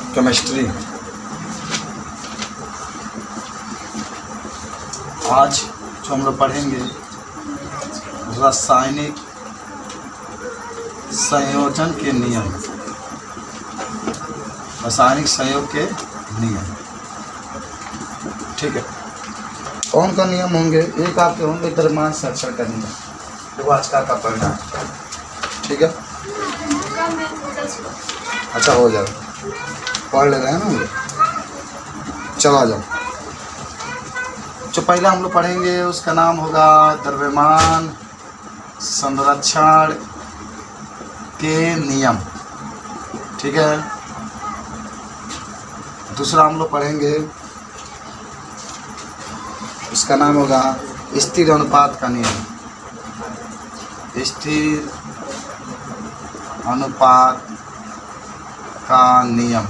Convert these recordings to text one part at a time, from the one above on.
Chemistry. आज जो हम लोग पढ़ेंगे रासायनिक संयोजन के नियम, रासायनिक संयोग के नियम। ठीक है, कौन कौन नियम होंगे? एक आपके होंगे द्रव्यमान संरक्षण का नियम, जो आज का पढ़ना है। ठीक है, अच्छा हो जाएगा, पढ़ ले रहे हैं ना हम लोग। चलो आ जाओ। जो पहला हम लोग पढ़ेंगे उसका नाम होगा द्रव्यमान संरक्षण के नियम। ठीक है, दूसरा हम लोग पढ़ेंगे उसका नाम होगा स्थिर अनुपात का नियम। स्थिर अनुपात का नियम।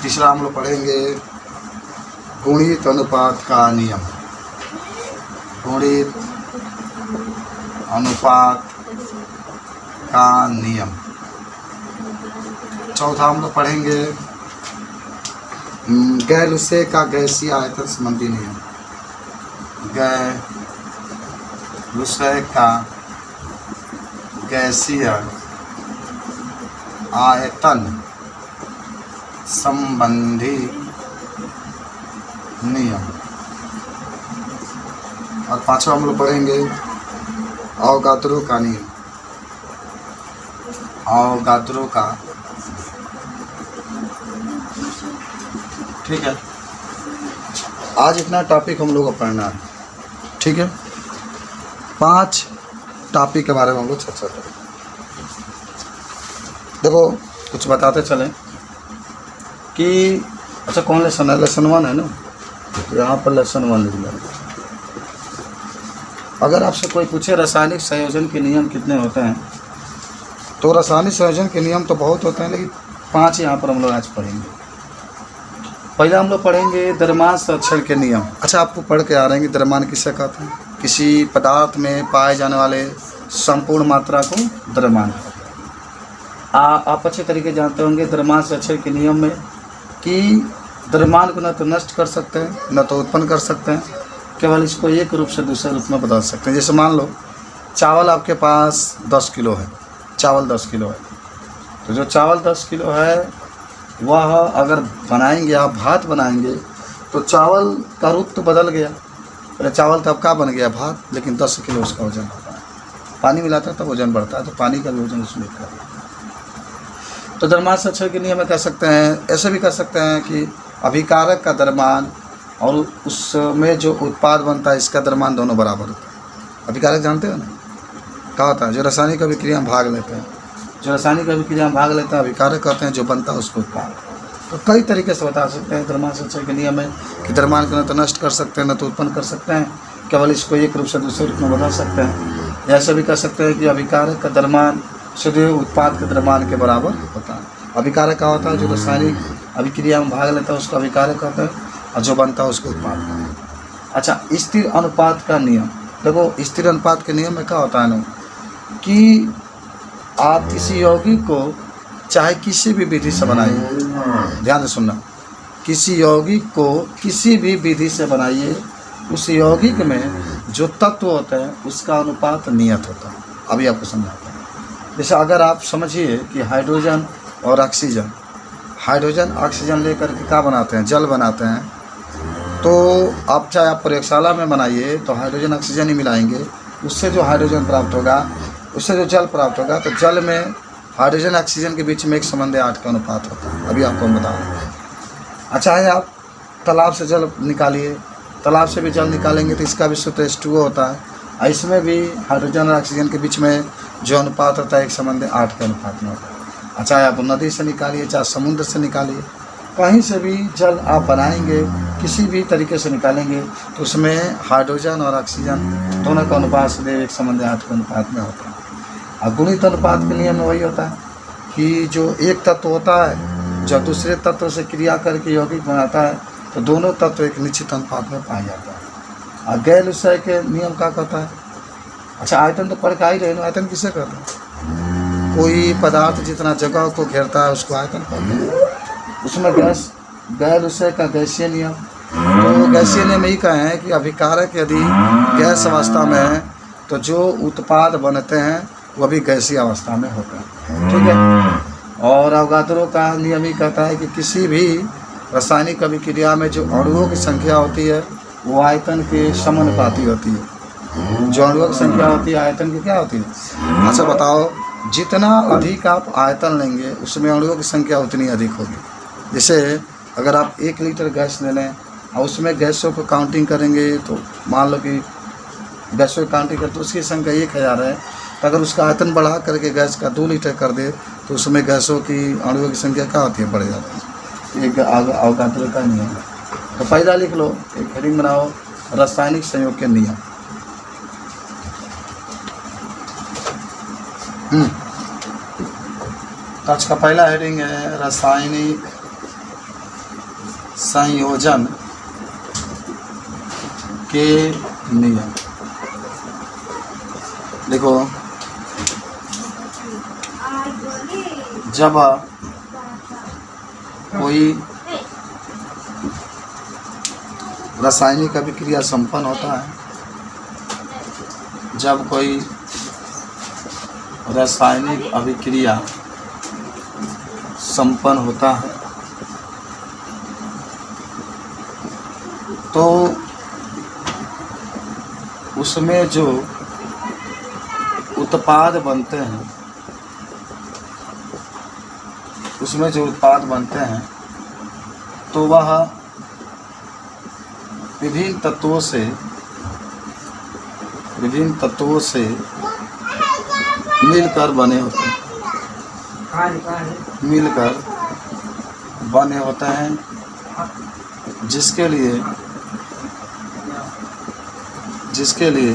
तीसरा हम लोग पढ़ेंगे गुणित अनुपात का नियम। गुणित अनुपात का नियम। चौथा हम लोग पढ़ेंगे गैलुसे का गैसीय आयतन संबंधी नियम। गैलुसे का गैसीय आयतन संबंधी नियम। और पांचवा हम लोग पढ़ेंगे अवगाद्रो का नियम। अवगाद्रो का। ठीक है, आज इतना टॉपिक हम लोग को पढ़ना है। ठीक है, 5 टॉपिक के बारे में हम लोग चर्चा करें। देखो कुछ बताते चलें कि अच्छा कौन लेसन है? लेसन 1 है ना, यहाँ पर लेसन 1 लिख लें। अगर आपसे कोई पूछे रासायनिक संयोजन के नियम कितने होते हैं, तो रासायनिक संयोजन के नियम तो बहुत होते हैं, लेकिन 5 यहाँ पर हम लोग आज पढ़ेंगे। पहला हम लोग पढ़ेंगे द्रव्यमान संरक्षण के नियम। अच्छा, आपको पढ़ के आ रहे हैं कि द्रव्यमान किसे कहते हैं? किसी पदार्थ में पाए जाने वाले संपूर्ण मात्रा को द्रव्यमान कहते हैं। आप अच्छे तरीके जानते होंगे द्रव्यमान संरक्षण के नियम में कि द्रव्यमान को न तो नष्ट कर सकते हैं, न तो उत्पन्न कर सकते हैं, केवल इसको एक रूप से दूसरे रूप में बदल सकते हैं। जैसे मान लो चावल आपके पास 10 किलो है, चावल 10 किलो है, तो जो चावल 10 किलो है वह अगर बनाएंगे, आप भात बनाएंगे, तो चावल का रूप तो बदल गया। पहले चावल तो अब क्या बन गया? भात, लेकिन 10 किलो उसका वजन होता है। पानी मिलाता है तब वजन बढ़ता है, तो पानी का भी वजन उसमें कर। तो द्रव्यमान संरक्षण के नियम में कह सकते हैं, ऐसे भी कह सकते हैं कि अभिकारक का द्रव्यमान और उसमें जो उत्पाद बनता है इसका द्रव्यमान दोनों बराबर होता है। अभिकारक जानते हो ना, क्या होता है? जो रासायनिक अभिक्रिया में भाग लेते हैं, जो रासायनिक अभिक्रिया में भाग लेते हैं अभिकारक कहते हैं, जो बनता है उसको उत्पाद। तो कई तरीके से बता सकते हैं द्रव्यमान संरक्षण के नियम में कि द्रव्यमान को न तो नष्ट कर सकते हैं, न तो उत्पन्न कर सकते हैं, केवल इसको एक रूप से दूसरे रूप में बदल सकते हैं। ऐसे भी कह सकते हैं कि अभिकारक का द्रव्यमान सीधे उत्पाद के द्रव्यमान के बराबर होता है। अभिकारक का होता है जो रासायनिक अभिक्रिया में भाग लेता है उसको अभिकारक कहते हैं, और जो बनता है उसको उत्पाद कहते हैं। अच्छा, स्थिर अनुपात का नियम। देखो स्थिर अनुपात के नियम में क्या होता है ना कि आप किसी यौगिक को चाहे किसी भी विधि से बनाइए, ध्यान से सुनना, किसी यौगिक को किसी भी विधि से बनाइए, उस यौगिक में जो तत्व होते हैं उसका अनुपात नियत होता है। अभी आपको समझाता हूँ। जैसे अगर आप समझिए कि हाइड्रोजन और ऑक्सीजन, हाइड्रोजन ऑक्सीजन लेकर के क्या बनाते हैं? जल बनाते हैं। तो आप चाहे आप प्रयोगशाला में बनाइए तो हाइड्रोजन ऑक्सीजन ही मिलाएंगे, उससे जो हाइड्रोजन प्राप्त होगा, उससे जो जल प्राप्त होगा, तो जल में हाइड्रोजन ऑक्सीजन के बीच में 1:8 का अनुपात होता है। अभी आपको हम बता रहे हैं। अच्छा है, आप तालाब से जल निकालिए, तालाब से भी जल निकालेंगे तो इसका भी सूत्र H2O होता है। इसमें भी हाइड्रोजन और ऑक्सीजन के बीच में जो अनुपात होता है 1:8 के अनुपात में होता है। अच्छा, आप नदी से निकालिए, चाहे समुद्र से निकालिए, कहीं से भी जल आप बनाएंगे, किसी भी तरीके से निकालेंगे, तो उसमें हाइड्रोजन और ऑक्सीजन दोनों का अनुपात सीधे 1:8 के अनुपात में होता है। और गुणित अनुपात के नियम में वही होता है कि जो एक तत्व होता है जो दूसरे तत्व से क्रिया करके यौगिक बनाता है, तो दोनों तत्व एक निश्चित अनुपात में पाया जाता है। और गैलुसे के नियम क्या कहता है? अच्छा, आयतन तो पढ़ के आ ही रहे ना, आयतन किसे कहते हैं? कोई पदार्थ जितना जगह को घेरता है उसको आयतन कहते हैं। उसमें गैस गैर विषय का गैसीय नियम, तो गैसीय नियम यही कहे हैं कि अभिकारक यदि गैस अवस्था में है तो जो उत्पाद बनते हैं वह भी गैसीय अवस्था में होते हैं। ठीक है। और अवगाद्रो का नियम ही कहता है कि किसी भी रासायनिक अभिक्रिया में जो अणुओं की संख्या होती है वो आयतन के समानुपाती होती है। जो अणुओं की संख्या होती है आयतन की क्या होती है? अच्छा बताओ, जितना अधिक आप आयतन लेंगे उसमें अणुओं की संख्या उतनी अधिक होगी। जैसे अगर आप 1 लीटर गैस ले लें और उसमें गैसों को काउंटिंग करेंगे तो मान लो कि गैसों की काउंटिंग करते तो उसकी संख्या 1000 है, तो अगर उसका आयतन बढ़ा करके गैस का 2 लीटर कर दे तो उसमें गैसों की अणुओं की संख्या क्या होती है? बढ़ जाती है। एक अवगाद्रो का नियम है। तो पहला लिख लो, एक हेडिंग बनाओ, रासायनिक संयोग के नियम। तो आज का पहला हेडिंग है रासायनिक संयोजन के नियम। देखो, जब कोई रासायनिक अभिक्रिया संपन्न होता है, जब कोई रासायनिक अभिक्रिया संपन्न होता है तो उसमें जो उत्पाद बनते हैं, उसमें जो उत्पाद बनते हैं तो वह विभिन्न तत्वों से मिलकर बने होते हैं, जिसके लिए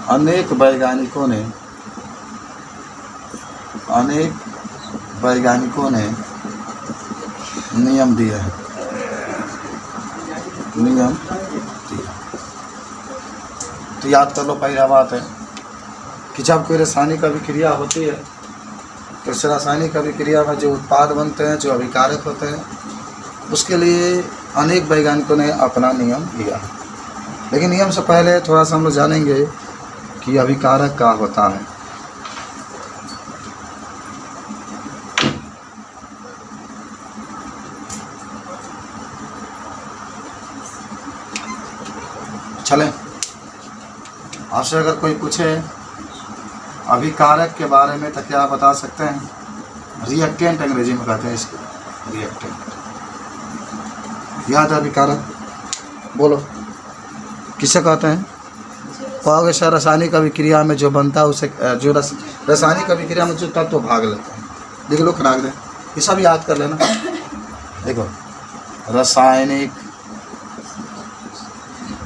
अनेक वैज्ञानिकों ने नियम दिए हैं। तो याद कर लो, पहला बात है कि जब कोई रासायनिक अभिक्रिया होती है तो इस रासायनिक अभिक्रिया में जो उत्पाद बनते हैं, जो अभिकारक होते हैं, उसके लिए अनेक वैज्ञानिकों ने अपना नियम दिया है। लेकिन नियम से पहले थोड़ा सा हम लोग जानेंगे कि अभिकारक क्या होता है। चलें, आपसे अगर कोई पूछे अभिकारक के बारे में तो क्या आप बता सकते हैं? रिएक्टेंट अंग्रेजी में कहते हैं इसको, रिएक्टेंट। याद है अभिकारक? बोलो, किसे कहते हैं? कहोगे सर रासायनिक अभिक्रिया में जो बनता है उसे, जो रासायनिक अभिक्रिया में जो तत्व भाग लेते हैं। देख लो, खराब दे, ये सब याद कर लेना। देखो, रासायनिक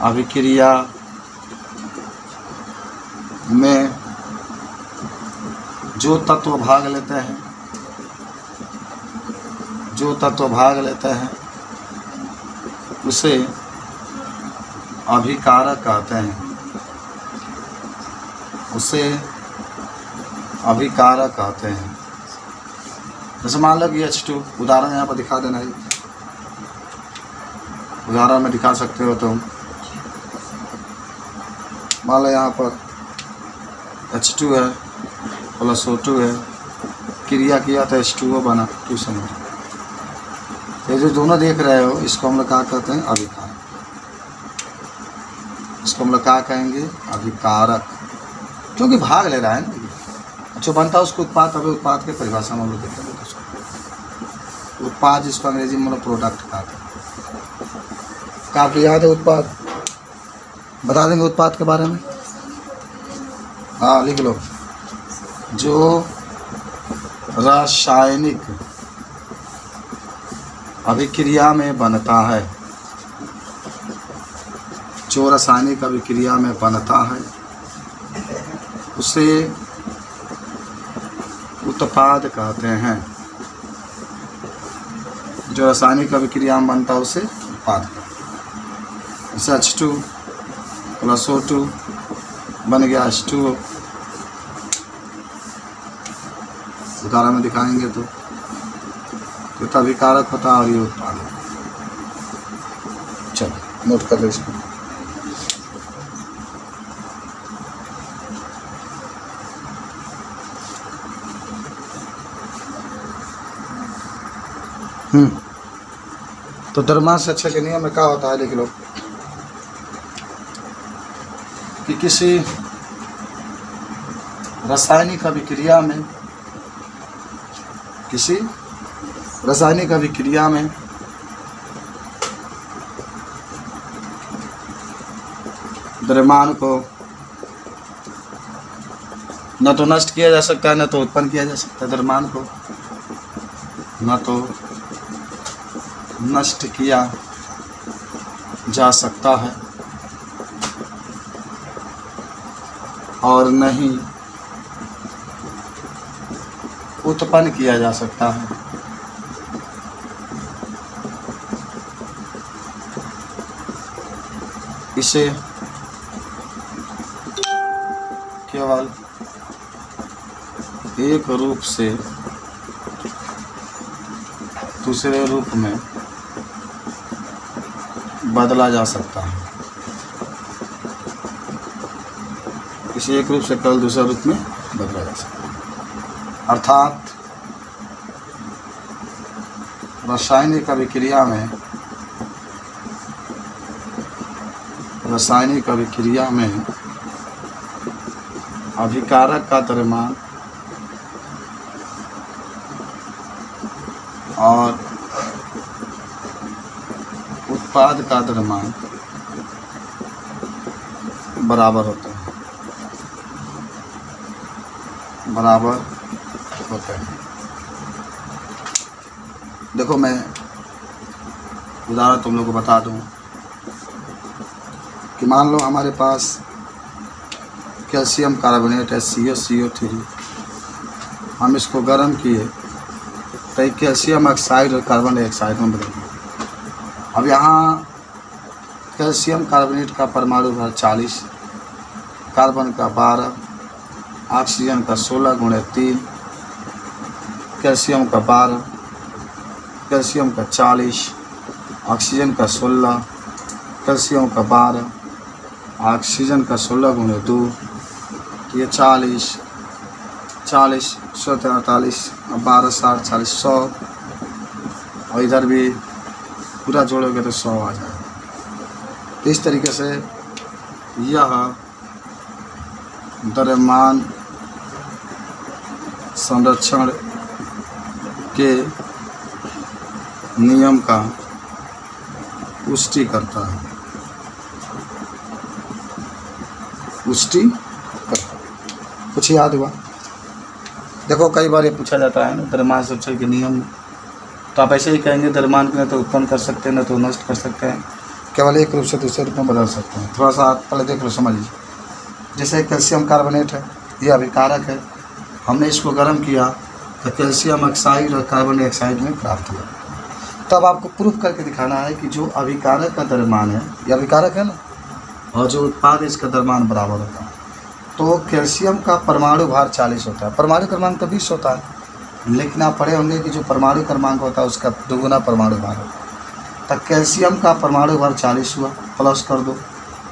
अभिक्रिया में जो तत्व भाग लेते हैं उसे अभिकारक कहते हैं। जैसे मान लो कि H2, उदाहरण यहाँ पर दिखा देना है, उदाहरण में दिखा सकते हो तुम। मान लो यहाँ पर H2 है प्लस O2 है, क्रिया किया तो H2O बना, 2 समझ। ये जो दोनों देख रहे हो इसको हम लोग क्या कहते हैं? अभिकारक। इसको हम लोग क्या कहेंगे? अभिकारक, क्योंकि भाग ले रहा है ना। जो बनता है उसको उत्पाद, अभी उत्पाद के परिभाषा में हम लोग देखते हैं उसको उत्पाद, जिसको अंग्रेजी में हम लोग प्रोडक्ट कहते हैं। काफ़ी याद है उत्पाद? बता देंगे उत्पाद के बारे में? हाँ, लिख लो। जो रासायनिक अभिक्रिया में बनता है, उसे उत्पाद कहते हैं। जो रासायनिक अभिक्रिया में बनता है उसे उत्पाद कहते हैं। जैसे H2 प्लस O2 बन गया H2O। उदाहरण में दिखाएंगे तो तभी कारक होता है और ये उत्पादक। चलो नोट कर लो इसको। तो द्रव्यमान संरक्षण के नियम में क्या होता है, देख लो कि किसी रासायनिक अभिक्रिया में द्रव्यमान को न तो नष्ट किया जा सकता है न तो उत्पन्न किया जा सकता है। द्रव्यमान को न तो नष्ट किया जा सकता है और न ही उत्पन्न किया जा सकता है। इसे केवल एक रूप से दूसरे रूप में बदला जा सकता है। इसे एक रूप से केवल दूसरे रूप में बदला जा सकता है। अर्थात रासायनिक अभिक्रिया में अभिकारक का द्रव्यमान और उत्पाद का द्रव्यमान बराबर होते हैं। देखो मैं उदाहरण तुम लोग को बता दूं कि मान लो हमारे पास कैल्शियम कार्बोनेट है CO3। हम इसको गर्म किए तो कैल्शियम ऑक्साइड और कार्बन डाइऑक्साइड में बदल गया। अब यहाँ कैल्शियम कार्बोनेट का परमाणु भार 40, कार्बन का 12, ऑक्सीजन का 16 × 3, कैल्शियम का 12, कैल्शियम का 40, ऑक्सीजन का 16, कैल्शियम का 12, ऑक्सीजन का 16 × 2, ये 40, 17, 48, 12, 60, 40, 100 और इधर भी पूरा जोड़ोगे तो 100 आ जाएगा। इस तरीके से यह द्रव्यमान संरक्षण के नियम का पुष्टि करता है। कुछ याद हुआ? देखो कई बार ये पूछा जाता है ना द्रव्यमान संरक्षण के नियम, तो आप ऐसे ही कहेंगे द्रव्यमान को न तो उत्पन्न कर सकते हैं न तो नष्ट कर सकते हैं, केवल एक रूप से दूसरे रूप में बदल सकते हैं। थोड़ा सा आप पहले देख लो, समझ लीजिए। जैसे कैल्शियम कार्बोनेट है, ये अभिकारक है, हमने इसको गर्म किया तो कैल्शियम ऑक्साइड और कार्बन डाइऑक्साइड में प्राप्त हुआ। तब आपको प्रूफ करके दिखाना है कि जो अभिकारक का द्रव्यमान है, ये अभिकारक है ना, और जो उत्पाद है इसका द्रव्यमान बराबर होता है। तो कैल्शियम का परमाणु भार 40 होता है, परमाणु क्रमांक तो 20 होता है, लेकिन आप पढ़े होंगे कि जो परमाणु क्रमांक होता है उसका दोगुना परमाणु भार होता है। तो कैल्शियम का परमाणु भार 40 हुआ, प्लस कर दो,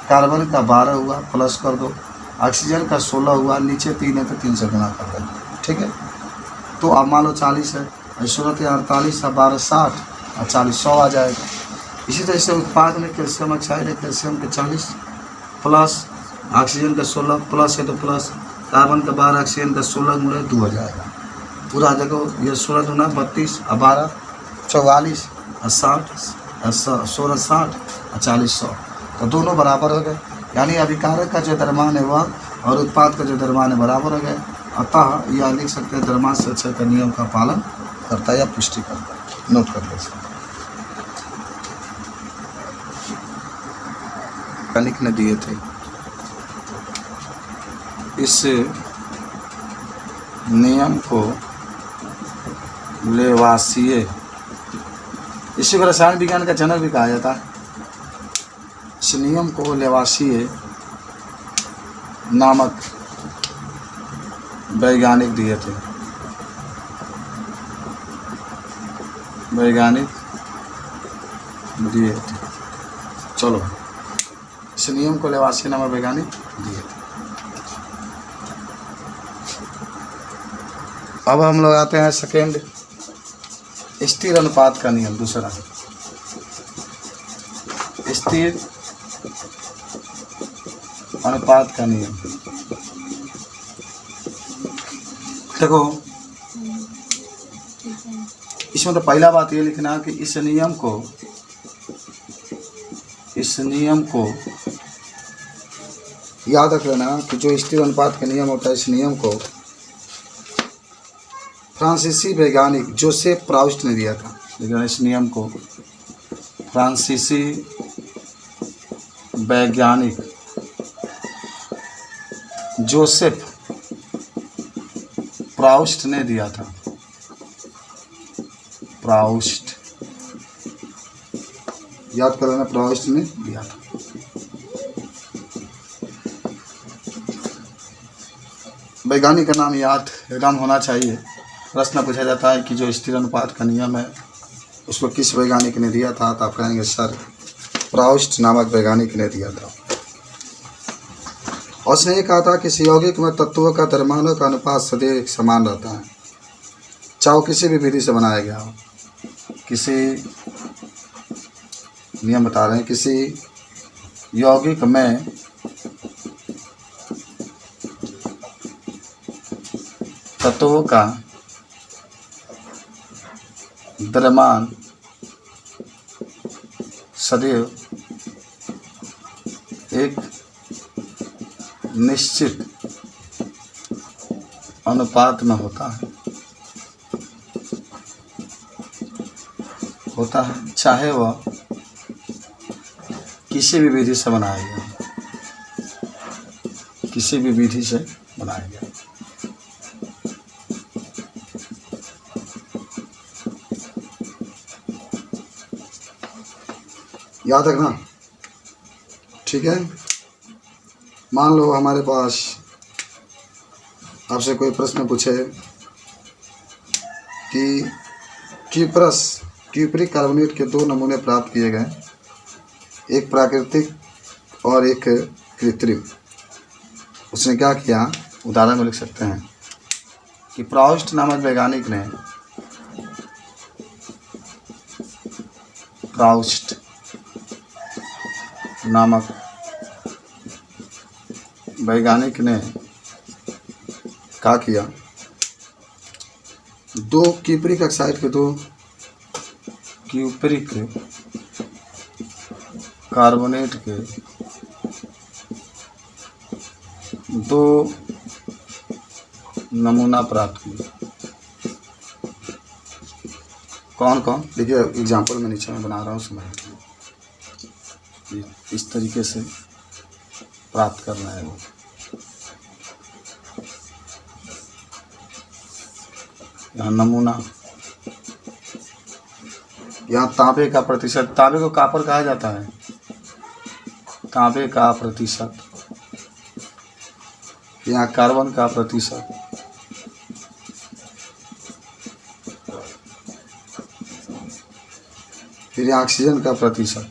कार्बन का 12 हुआ, प्लस कर दो, ऑक्सीजन का 16 हुआ, नीचे 3 है तो 3 से गुना कर दो, ठीक है। तो अब मान लो 40 है, 16 या 48 है, 12 60 और 40 100 आ जाएगा। इसी तरह से उत्पाद में कैल्शियम ऑक्साइड है, कैल्शियम के 40 प्लस ऑक्सीजन का 16 प्लस है तो प्लस, कार्बन का 12, ऑक्सीजन का 16 × 2 हो जाएगा। पूरा देखो ये 16 दूना 32 और 12 44 और 60 और 16 60 और 40 100, तो दोनों बराबर हो गए। यानी अभिकारक का जो द्रव्यमान है वह और उत्पाद का जो द्रव्यमान है बराबर हो गए। अतः यह लिख सकते हैं द्रव्यमान संरक्षण के नियम का पालन करता है या पुष्टि करता है। नोट कर लीजिए। वैज्ञानिक ने दिए थे, इस नियम को लेवासिए, इसी को रसायन विज्ञान का जनक भी कहा जाता है। इस नियम को लेवासिए नामक वैज्ञानिक दिए थे। वैज्ञानिक दिए थे। चलो, इस नियम को लेवासी नामक वैज्ञानिक दिए थे। अब हम लोग आते हैं सेकेंड, स्थिर अनुपात का नियम। दूसरा स्थिर अनुपात का नियम। देखो, इसमें तो पहला बात ये लिखना कि इस नियम को याद रख लेना कि जो स्थिर अनुपात का नियम होता है, इस नियम को फ्रांसीसी वैज्ञानिक जोसेफ प्राउस्ट ने दिया था। लेकिन इस नियम को फ्रांसीसी वैज्ञानिक जोसेफ प्राउस्ट ने दिया था। प्राउस्ट, याद कर लेना, प्राउस्ट ने दिया था। वैज्ञानिक का नाम याद एकदम होना चाहिए। प्रश्न पूछा जाता है कि जो स्थिर अनुपात का नियम है उसको किस वैज्ञानिक ने दिया था, तो आप कहेंगे सर प्राउस्ट नामक वैज्ञानिक ने दिया था। और उसने ये कहा था कि यौगिक में तत्वों का द्रव्यमानों का अनुपात सदैव समान रहता है, चाहे वो किसी भी विधि से बनाया गया हो। किसी नियम बता रहे हैं, किसी यौगिक में तत्वों का द्रव्यमान सदैव एक निश्चित अनुपात में होता है, चाहे वह किसी भी विधि से बनाया गया, किसी भी विधि से बनाया गया। याद रखना, ठीक है। मान लो हमारे पास आपसे कोई प्रश्न पूछे कि क्यूपरिक कार्बोनेट के दो नमूने प्राप्त किए गए, एक प्राकृतिक और एक कृत्रिम। उसने क्या किया, उदाहरण में लिख सकते हैं कि प्राउस्ट नामक वैज्ञानिक ने क्या किया, दो क्यूपरिक ऑक्साइड के, दो क्यूपरिक कार्बोनेट के दो नमूना प्राप्त किए। कौन कौन, देखिए एग्जाम्पल मैं नीचे में बना रहा हूँ, समझ इस तरीके से प्राप्त करना है वो। यहाँ नमूना, यहाँ तांबे का प्रतिशत, तांबे को कॉपर कहा जाता है, तांबे का प्रतिशत, यहाँ कार्बन का प्रतिशत, फिर यहाँ ऑक्सीजन का प्रतिशत।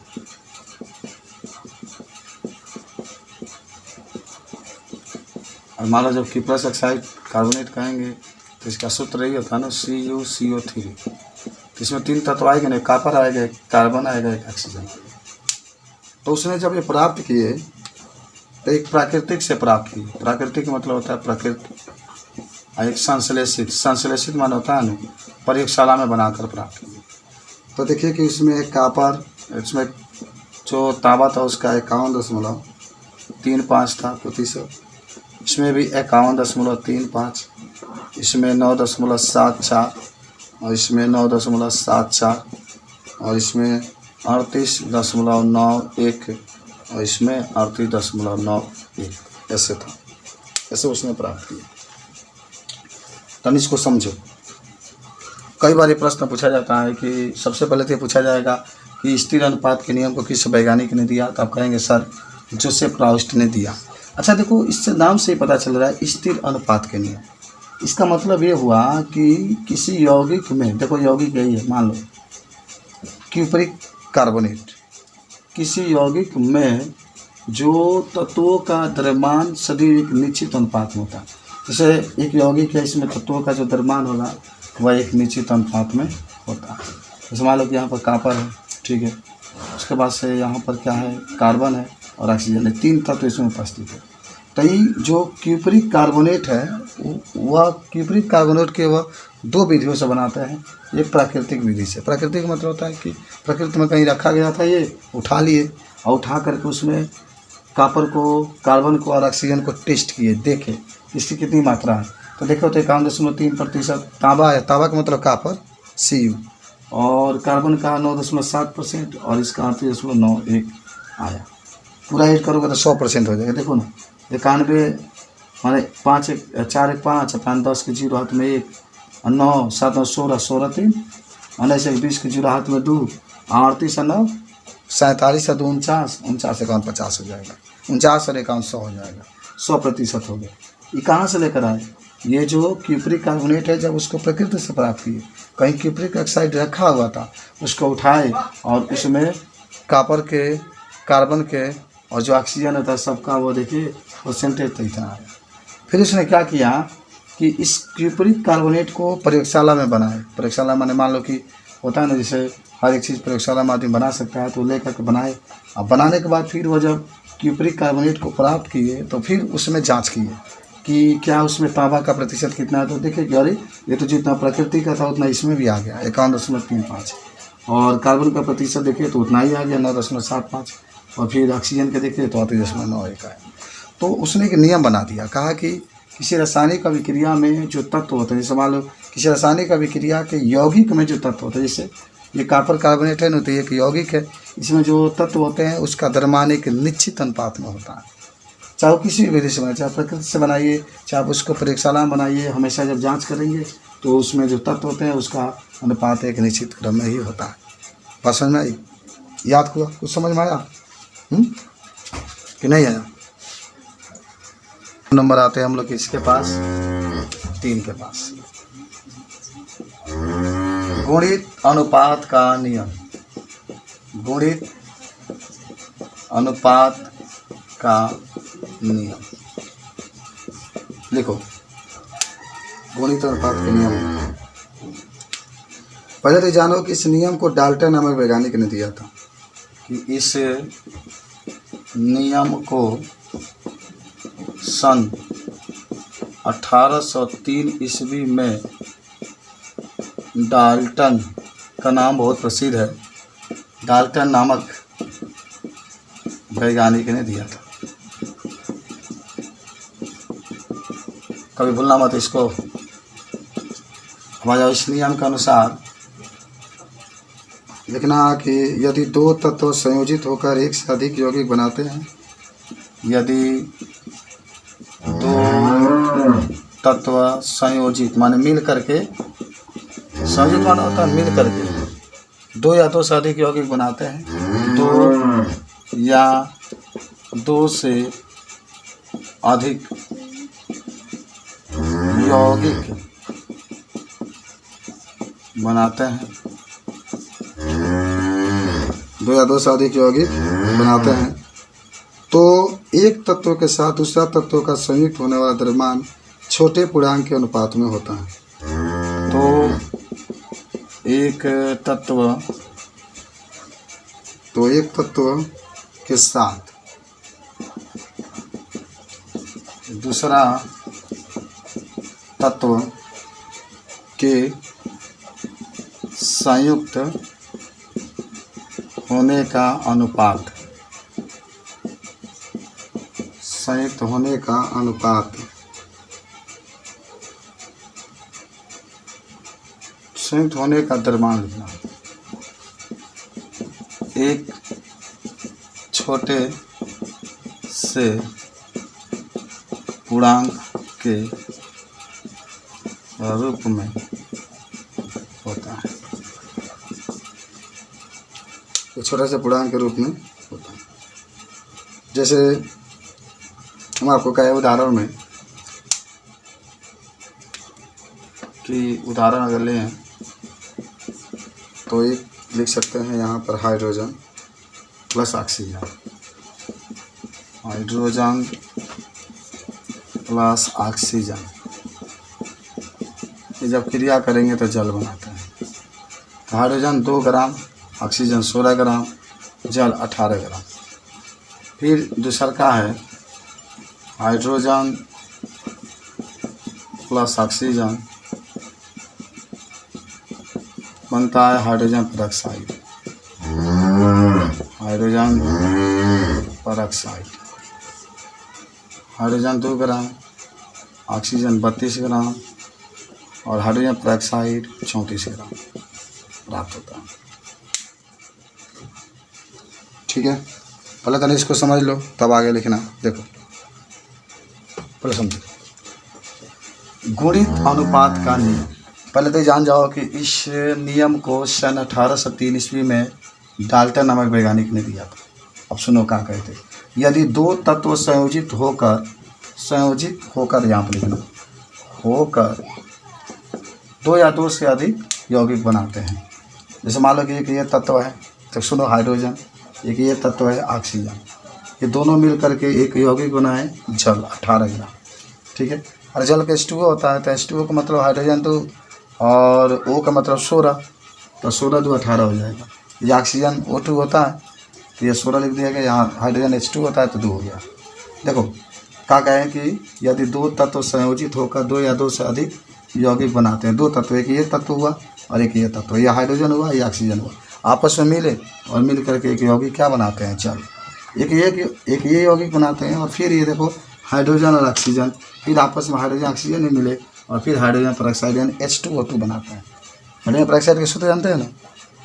और मान लो जब क्यूपरस ऑक्साइड कार्बोनेट कहेंगे तो इसका सूत्र यही होता है ना, CuCO3। तो इसमें तीन तत्व आएंगे ना, कॉपर आएगा, एक कार्बन आएगा, एक ऑक्सीजन। तो उसने जब ये प्राप्त किए तो एक प्राकृतिक से प्राप्त किए। प्राकृतिक मतलब होता है प्रकृति, एक संश्लेषित मान होता है ना, प्रयोगशाला में बनाकर प्राप्त किए। तो देखिए कि इसमें एक कॉपर, इसमें जो तांबा था उसका 51.35 था प्रतिशत, इसमें भी 51.35, इसमें 9.74, और इसमें 9.74, और इसमें 38.91, और इसमें 38.91। ऐसे था, ऐसे उसने प्राप्त किया। तब इसको समझो। कई बार ये प्रश्न पूछा जाता है कि सबसे पहले तो ये पूछा जाएगा कि स्थिर अनुपात के नियम को किस वैज्ञानिक ने दिया, तो आप कहेंगे सर जोसेफ प्राउस्ट ने दिया। अच्छा देखो, इससे नाम से ही पता चल रहा है स्थिर अनुपात के नियम। इसका मतलब ये हुआ कि किसी यौगिक में, देखो यौगिक यही है, मान लो क्यूपरिक कार्बोनेट, किसी यौगिक में जो तत्वों का द्रव्यमान सदैव एक निश्चित अनुपात में होता है। जैसे एक यौगिक है, इसमें तत्वों का जो द्रव्यमान होगा वह एक निश्चित अनुपात में होता है। जैसे मान लो कि यहाँ पर कॉपर है, ठीक है, उसके बाद से यहाँ पर क्या है, कार्बन है और ऑक्सीजन है, 3 तत्व इसमें उपस्थित है। तो ये जो क्यूपरिक कार्बोनेट है वह क्यूपरिक कार्बोनेट के वह 2 विधियों से बनाते हैं। एक प्राकृतिक विधि से, प्राकृतिक मतलब होता है कि प्रकृति में कहीं रखा गया था, ये उठा लिए और उठा करके उसमें कॉपर को, कार्बन को और ऑक्सीजन को टेस्ट किए, देखे इसकी कितनी मात्रा है। तो देखो तो 51.3% तांबा है, तांबा का मतलब कॉपर Cu, और कार्बन का 9.7% और इसका 38.91 आया। पूरा ऐड करोगे तो 100% हो जाएगा। देखो ना, 91 माने 5 1 4 1 5 5 10 के 0 हाथ में 1 और 9 7 9 16 16 3 19 1 20 के 0 हाथ में 2 38 9 47 2 49 49 51 50 हो जाएगा, 49 और 51 100 हो जाएगा, 100% हो गया। ये कहाँ से लेकर आए? ये जो क्यूपरिक कार्बोनेट है, जब उसको प्रकृति से प्राप्त किए, कहीं क्यूपरिक ऑक्साइड रखा हुआ था, उसको उठाए और उसमें कॉपर के, कार्बन के और जो ऑक्सीजन होता है सबका वो देखिए परसेंटेज तो इतना आया। फिर उसने क्या किया कि इस क्यूपरिक कार्बोनेट को प्रयोगशाला में बनाए। प्रयोगशाला माने मान लो कि होता है ना, जैसे हर एक चीज़ प्रयोगशाला में आदमी बना सकता है, तो ले करके बनाए। अब बनाने के बाद फिर वो जब क्यूपरिक कार्बोनेट को प्राप्त किए तो फिर उसमें जांच किए कि क्या उसमें तांबा का प्रतिशत कितना है। तो देखिए कि अरे ये तो जितना प्रकृति का था उतना इसमें भी आ गया, 51.35, और कार्बन का प्रतिशत देखिए तो उतना ही आ गया, 9.75, और फिर ऑक्सीजन के देखिए तो 38.91 है। तो उसने एक नियम बना दिया, कहा कि किसी रासायनिक अभिक्रिया में जो तत्व होते हैं, जैसे मान लो किसी रासायनिक अभिक्रिया के यौगिक में जो तत्व होते हैं, जैसे ये कॉपर कार्बोनेट है ना, तो एक यौगिक है, इसमें जो तत्व होते हैं उसका द्रव्यमान एक निश्चित अनुपात में होता है। चाहे वो किसी भी विधि से बनाइए, चाहे प्रकृति से बनाइए, चाहे आप उसको प्रयोगशाला में बनाइए, हमेशा जब जांच करेंगे तो उसमें जो तत्व होते हैं उसका अनुपात एक निश्चित क्रम में ही होता है। बात समझ में आई? याद हुआ? कुछ समझ में आया कि नहीं आया? नंबर आते हैं हम लोग इसके पास 3 के पास। गुणित अनुपात का नियम, गुणित अनुपात का नियम लिखो। गुणित अनुपात के नियम, पहले तो जानो कि इस नियम को डाल्टन नामक वैज्ञानिक ने दिया था, कि इस नियम को सन 1803 ईस्वी में डाल्टन का नाम बहुत प्रसिद्ध है, डाल्टन नामक वैज्ञानिक ने दिया था। कभी भूलना मत इसको। हमारे इस नियम के अनुसार लिखना कि यदि 2 तत्व संयोजित होकर एक से अधिक यौगिक बनाते हैं, यदि 2 तत्व संयोजित माने मिल करके, संयोजित माना होता है मिल करके 2 या 2 से अधिक यौगिक बनाते हैं, 2 या 2 से अधिक यौगिक बनाते हैं, 2 या 2 से अधिक यौगिक बनाते हैं, तो एक तत्व के साथ दूसरा तत्व का संयुक्त होने वाला द्रव्यमान छोटे पूर्णांक के अनुपात में होता है। तो एक तत्व के साथ दूसरा तत्व के संयुक्त होने का अनुपात, संयुक्त होने का अनुपात, संयुक्त होने का द्रव्यमान लिखना, एक छोटे से पूर्णांक के रूप में होता है, एक छोटे से पूर्णांक के रूप में होता है। जैसे हम आपको कहे उदाहरण में कि उदाहरण अगर लें तो एक लिख सकते हैं यहाँ पर hydrogen plus oxygen, hydrogen plus oxygen. ये जब क्रिया करेंगे तो जल बनाते हैं। तो हाइड्रोजन 2 ग्राम, ऑक्सीजन 16 ग्राम, जल 18 ग्राम। फिर दूसरा का है हाइड्रोजन प्लस ऑक्सीजन बनता है hydrogen peroxide, hydrogen peroxide. Hydrogen 2 ग्राम, ऑक्सीजन 32 ग्राम और हाइड्रोजन पेरोक्साइड 34 ग्राम प्राप्त होता है। ठीक है, पहले तो इसको समझ लो तब आगे लिखना। देखो पहले समझो गुणित अनुपात का नियम। पहले तो जान जाओ कि इस नियम को सन 1803 ईस्वी में डाल्टन नामक वैज्ञानिक ने दिया था। अब सुनो क्या कहते, यदि 2 तत्व संयोजित होकर यहाँ पर लिखना, होकर 2 या 2 से अधिक यौगिक बनाते हैं। जैसे मान लो कि एक ये तत्व है, तो सुनो हाइड्रोजन, एक ये तत्व है ऑक्सीजन, ये दोनों मिल करके एक यौगिक बनाए जल 18 ग्राम। ठीक है, और जल का H2O होता है, तो H2O का मतलब हाइड्रोजन 2 और O का मतलब 16, तो 16 2 18 हो जाएगा। ये ऑक्सीजन O2 होता है, तो ये 16 लिख दिया गया। यहाँ हाइड्रोजन H2 होता है तो 2 हो गया। देखो क्या कहें कि यदि 2 तत्व संयोजित होकर 2 या 2 से अधिक यौगिक बनाते हैं। 2 तत्व, एक ये तत्व हुआ और एक ये तत्व, यह हाइड्रोजन हुआ, यह ऑक्सीजन हुआ, आपस में मिले और मिल करके एक यौगिक क्या बनाते हैं जल। एक ये यौगिक बनाते हैं और फिर ये देखो हाइड्रोजन और ऑक्सीजन फिर आपस में हाइड्रोजन ऑक्सीजन में मिले और फिर हाइड्रोजन पेरोक्साइड यानी H2O2 बनाते हैं। हाइड्रोजन पेरोक्साइड के सूत्र जानते हैं ना,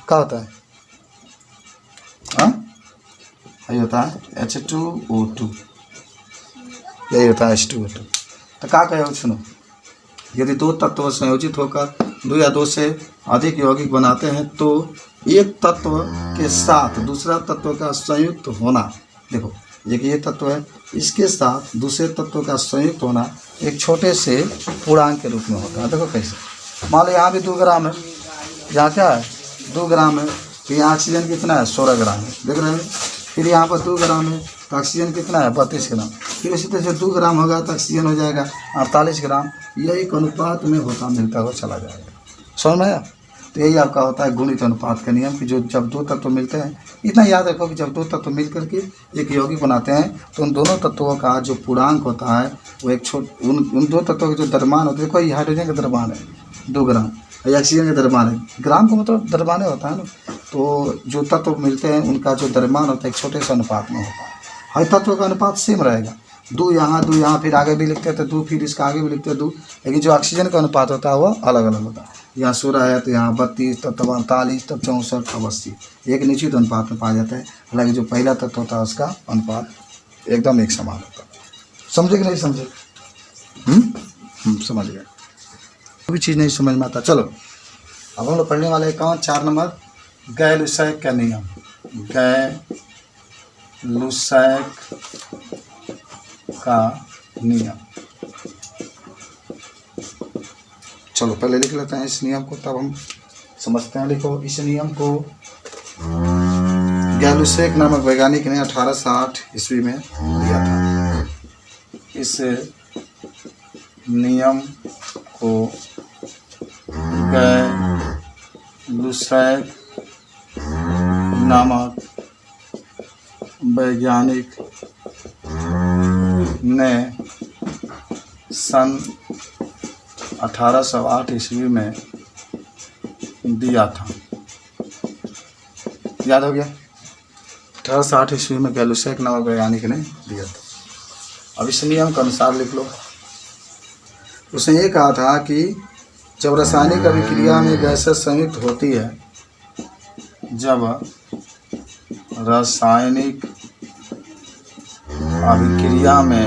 क्या होता है? हाँ, यही होता है H2O2, यही होता है H2O2। तो क्या कहे सुनो, यदि 2 तत्व संयोजित होकर 2 या 2 से अधिक यौगिक बनाते हैं तो एक तत्व के साथ दूसरा तत्व का संयुक्त होना, देखो एक ये तत्व है, इसके साथ दूसरे तत्व का संयुक्त होना एक छोटे से पूर्णांक के रूप में होता है। देखो कैसे, मान लो यहाँ भी 2 ग्राम है, यहाँ क्या है 2 ग्राम है, तो यहाँ ऑक्सीजन कितना है 16 ग्राम है, देख रहे हैं। फिर यहाँ पर 2 ग्राम है तो ऑक्सीजन कितना है 32 ग्राम। फिर इसी तरह से 2 ग्राम होगा तो ऑक्सीजन हो जाएगा 48 ग्राम। यह एक अनुपात में होता मिलता हुआ चला जाएगा। समझ में आया? तो यही आपका होता है गुणित अनुपात का नियम कि जो जब 2 तत्व मिलते हैं, इतना याद रखो कि जब 2 तत्व मिल करके एक यौगिक बनाते हैं तो उन दोनों तत्वों का जो पूर्णांक होता है वो एक उन 2 तत्वों के जो द्रव्यमान होते हैं, देखो ये हाइड्रोजन का द्रव्यमान है 2 ग्राम, ये ऑक्सीजन का द्रव्यमान है, ग्राम का मतलब द्रव्यमान होता है ना। तो जो तत्व मिलते हैं उनका जो द्रव्यमान होता है एक छोटे से अनुपात में होता है। हर तत्व का अनुपात सेम रहेगा, 2 यहाँ, फिर आगे भी लिखते हैं तो 2, फिर इसका आगे भी लिखते हैं 2, लेकिन जो ऑक्सीजन का अनुपात होता है वह अलग अलग होता है। यहाँ 16 है तो यहाँ 32, तब 48, तब 64, तब 80, एक निश्चित अनुपात में पाया जाता है। हालांकि जो पहला तत्व होता है उसका अनुपात एकदम एक समान होता है। समझे कि नहीं समझे? समझ गए। कोई भी चीज़ नहीं समझ में आता। चलो अब हम लोग पढ़ने वाले हैं कौन, 4 नंबर गैर-लुसैक का नियम। गैर-लुसैक का नियम। चलो पहले लिख लेते हैं इस नियम को, तब हम समझते हैं। लिखो इस नियम को गैर-लुसैक नामक वैज्ञानिक ने 1860 ईस्वी में दिया था। इस नियम को गैर-लुसैक नामक वैज्ञानिक ने सन 1808 ईस्वी में दिया था। याद हो गया? 1860 ईस्वी में गैर-लुसैक नामक वैज्ञानिक ने दिया था। अब इस नियम के अनुसार लिख लो। उसने ये कहा था कि जब रासायनिक अभिक्रिया में गैसें संयुक्त होती है, जब रासायनिक अभिक्रिया में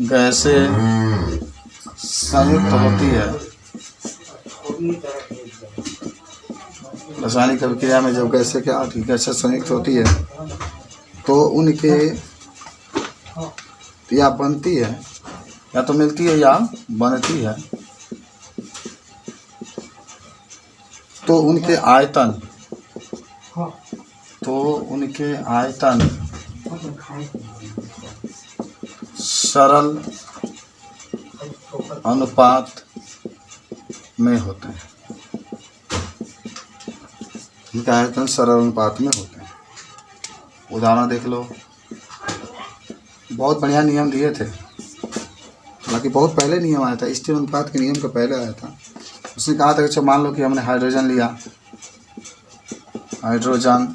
गैसें संयुक्त होती है, रासायनिक अभिक्रिया में जब गैसें संयुक्त होती है तो उनके या बनती है, या तो मिलती है या बनती है, तो उनके आयतन सरल अनुपात में होते हैं। उनके आयतन सरल अनुपात में होते हैं। उदाहरण देख लो, बहुत बढ़िया नियम दिए थे, हालांकि बहुत पहले नियम आया था, स्थिर अनुपात के नियम का पहले आया था। उसने कहा था कि मान लो कि हमने हाइड्रोजन लिया, हाइड्रोजन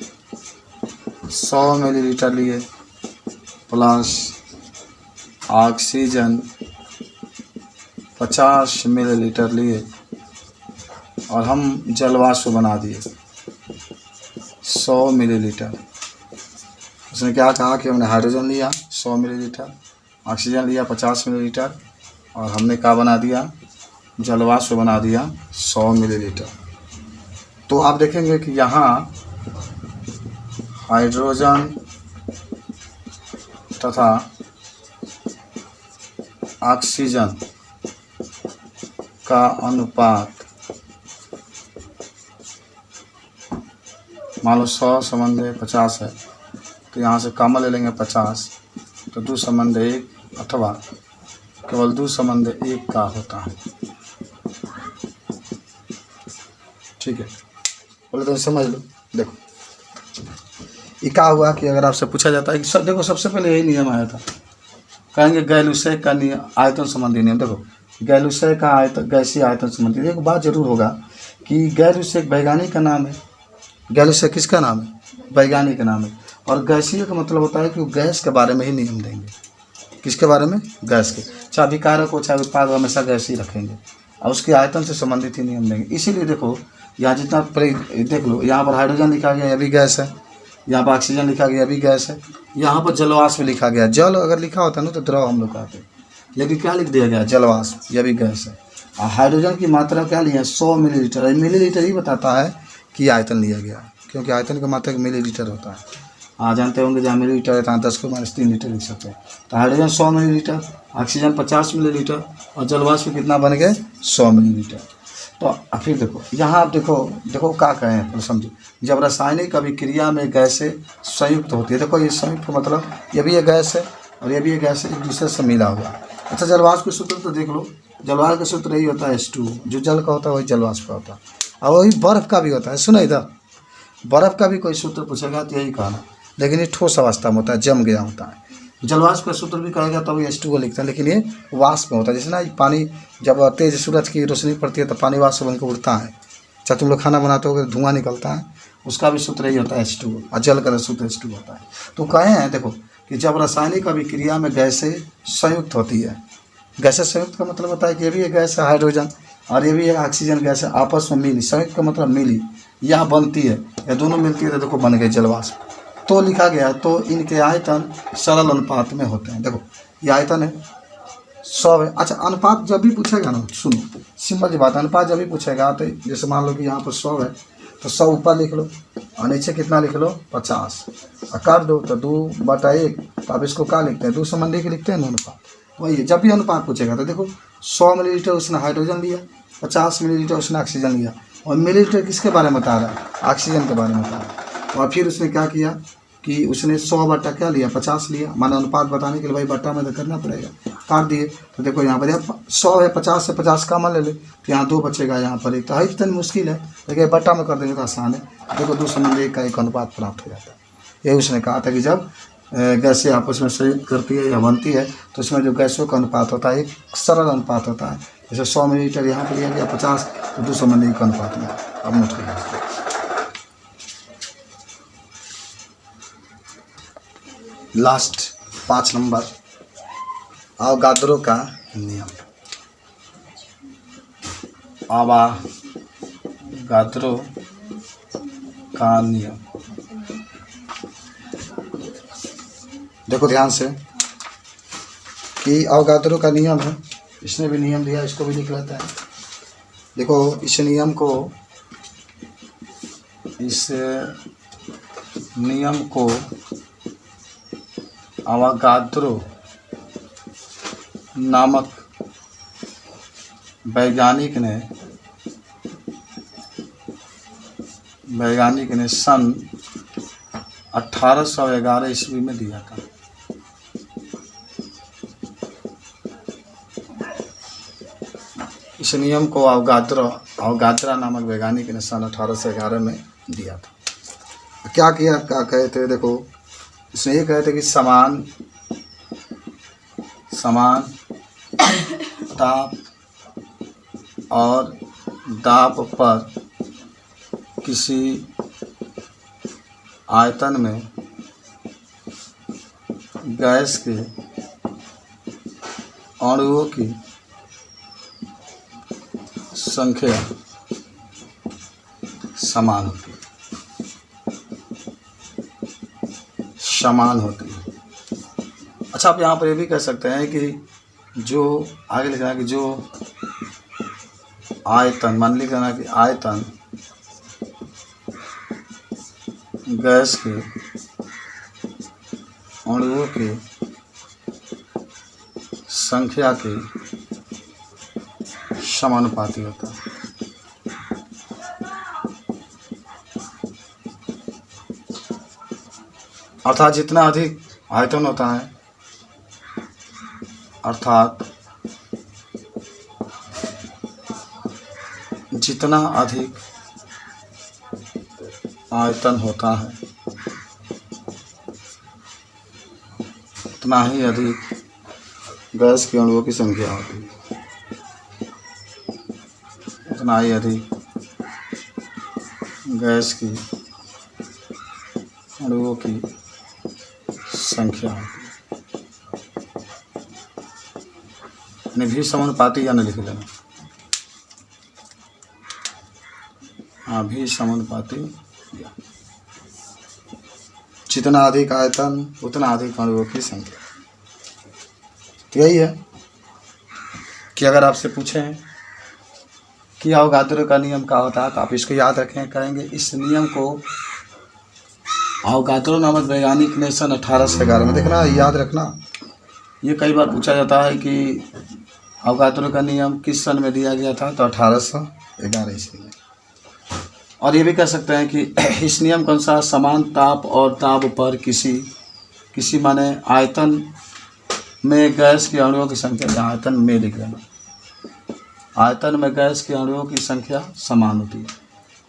100 मिलीलीटर लिए प्लस ऑक्सीजन 50 मिलीलीटर लिए और हम जलवाष्प बना दिए 100 मिलीलीटर। उसने क्या कहा कि हमने हाइड्रोजन लिया 100 मिलीलीटर, ऑक्सीजन लिया 50 मिलीलीटर और हमने क्या बना दिया, जलवाष्प बना दिया 100 मिलीलीटर। तो आप देखेंगे कि यहाँ हाइड्रोजन तथा ऑक्सीजन का अनुपात मान लो 100 संबंध 50 है, तो यहाँ से कॉमन ले लेंगे 50, तो 2 संबंध 1 अथवा केवल 2 संबंध 1 का होता है। ठीक है, बोले तो समझ लो। देखो ये क्या हुआ कि अगर आपसे पूछा जाता है कि देखो सबसे पहले यही नियम आया था, कहेंगे गैलुसैक का नियम, आयतन संबंधी नियम। देखो गैलुसैक का आयतन, गैसीय आयतन संबंधी। एक बात जरूर होगा कि गैलुसैक वैज्ञानिक का नाम है। गैलुसैक किसका नाम है? वैज्ञानिक का नाम है। और गैसीय का मतलब होता है कि वो गैस के बारे में ही नियम देंगे। किसके बारे में? गैस के। चाहे विकारक हो चाहे उत्पाद, हमेशा गैस ही रखेंगे और उसके आयतन से संबंधित ही नियम देंगे। इसीलिए देखो यहाँ जितना देख लो, यहाँ पर हाइड्रोजन लिखा गया, यह भी गैस है। यहाँ पर ऑक्सीजन लिखा गया, भी गैस है। यहाँ पर जलवाष्प लिखा गया। जल अगर लिखा होता ना तो द्रव हम लोग कहते हैं, लेकिन क्या लिख दिया गया? जलवाष्प, यह भी गैस है। और हाइड्रोजन की मात्रा क्या लिया? 100 मिलीलीटर। मिलीलीटर ही बताता है कि आयतन लिया गया, क्योंकि आयतन का मात्रा मिलीलीटर होता है। आप जानते होंगे जहाँ मिलीलीटर है तहाँ 10⁻³ लीटर लिख सकते हैं। तो हाइड्रोजन 100 मिलीलीटर, ऑक्सीजन 50 मिलीलीटर और जलवाष्प कितना बन गए? 100 मिलीलीटर। तो फिर देखो यहाँ आप देखो क्या कहें हैं, समझो। जब रासायनिक अभिक्रिया में गैसें संयुक्त होती है, देखो ये संयुक्त मतलब ये भी एक गैस है और ये भी एक गैस है, एक दूसरे से मिला हुआ। अच्छा, जलवाष्प के सूत्र तो देख लो। जलवाष्प का सूत्र यही होता है H2, जो जल का होता है वही जलवाष्प का होता है। और वही बर्फ़ का भी होता है। सुनो इधर, बर्फ़ का भी कोई सूत्र पूछेगा तो यही कहना, लेकिन ये ठोस अवस्था में होता है, जम गया होता है। जलवाष्प का सूत्र भी कहेगा तो वही H2O लिखता है, लेकिन ये वाष्प में होता है। जैसे ना पानी जब तेज सूरज की रोशनी पड़ती है तो पानी वाष्प बनकर उड़ता है। चाहे तुम लोग खाना बनाते हो धुआं निकलता है, उसका भी सूत्र यही होता है H2O, और जल का सूत्र H2 होता है। तो कहे हैं देखो कि जब रासायनिक अभिक्रिया में गैसें संयुक्त होती है, गैसें संयुक्त का मतलब होता है कि ये भी एक गैस है हाइड्रोजन और ये भी एक ऑक्सीजन गैस है, आपस में मिली। संयुक्त का मतलब मिली, यह बनती है, या दोनों मिलती है तो देखो बन गए जलवाष्प। तो लिखा गया, तो इनके आयतन सरल अनुपात में होते हैं। देखो ये आयतन है 100 है। अच्छा, अनुपात जब भी पूछेगा ना, सुनो सिंपल सी बात, अनुपात जब भी पूछेगा तो जैसे मान लो कि यहाँ पर 100 है तो 100 ऊपर लिख लो और नीचे कितना लिख लो? 50। और कर दो तो 2/1। तो अब इसको क्या लिखते हैं? 2 संबंधी के लिखते हैं ना अनुपात। वही है, जब भी अनुपात पूछेगा तो देखो 100 मिलीलीटर उसने हाइड्रोजन लिया, 50 मिलीलीटर उसने ऑक्सीजन लिया। और मिलीलीटर किसके बारे में बता रहा है? ऑक्सीजन के बारे में बता रहा है। और फिर उसने क्या किया कि उसने 100 बटा क्या लिया? 50 लिया। माना अनुपात बताने के लिए भाई बटा में तो करना पड़ेगा, काट दिए। तो देखो यहाँ पर 100 है, 50 से 50 कॉमन ले ले तो यहाँ 2 बचेगा, यहाँ पर 1। तो है इतनी मुश्किल है, लेकिन बटा में कर देंगे तो आसान है। देखो 2 संबंध 1 का एक अनुपात प्राप्त हो जाता है। यही उसने कहा था कि जब गैसें आपस में संयुक्त करती है या बनती है तो उसमें जो गैसों का अनुपात होता है एक सरल अनुपात होता है। जैसे 100 मिलीलीटर यहाँ पर लिया गया 50, तो 2 संबंध 1 का अनुपात में। अब नोट करिए लास्ट 5 नंबर, अवोगाद्रो का नियम। अवोगाद्रो का नियम देखो ध्यान से कि अवोगाद्रो का नियम है। इसने भी नियम दिया, इसको भी लिख लेता है। देखो इस नियम को अवोगाद्रो नामक वैज्ञानिक ने वैज्ञानिक ने सन 1811 ईस्वी में दिया था। इस नियम को अवगाद्रा नामक वैज्ञानिक ने सन 1811 में दिया था। क्या किया, क्या कहे थे, देखो इसने ये कहे थे कि समान ताप और दाब पर किसी आयतन में गैस के अणुओं की संख्या समान होती है। अच्छा, आप यहाँ पर ये भी कह सकते हैं कि जो आगे लिखना है कि जो आयतन, मान लिखना कि आयतन गैस के अणुओं की संख्या के समानुपाती होता है। अर्थात जितना अधिक आयतन होता है, अर्थात जितना अधिक आयतन होता है उतना ही अधिक गैस के अणुओं की संख्या होती है, उतना ही अधिक गैस की अणुओं की संख्या होती है। भी समानुपाती या न लिख लेना, हाँ भी समानुपाती या जितना अधिक आयतन उतना अधिक अणुओं की संख्या। तो यही है कि अगर आपसे पूछें कि अवगाद्रो का नियम क्या होता है तो आप इसको याद रखें। कहेंगे इस नियम को अवगाद्रो नामक वैज्ञानिक ने सन 1811 में, देखना याद रखना, ये कई बार पूछा जाता है कि अवगाद्रो का नियम किस सन में दिया गया था, तो 1811 ईस्वी में। और ये भी कह सकते हैं कि इस नियम के अनुसार समान ताप और दाब पर किसी माने आयतन में गैस के अणुओं की संख्या, आयतन में लिख लेना, आयतन में गैस के अणुओं की संख्या समान होती है।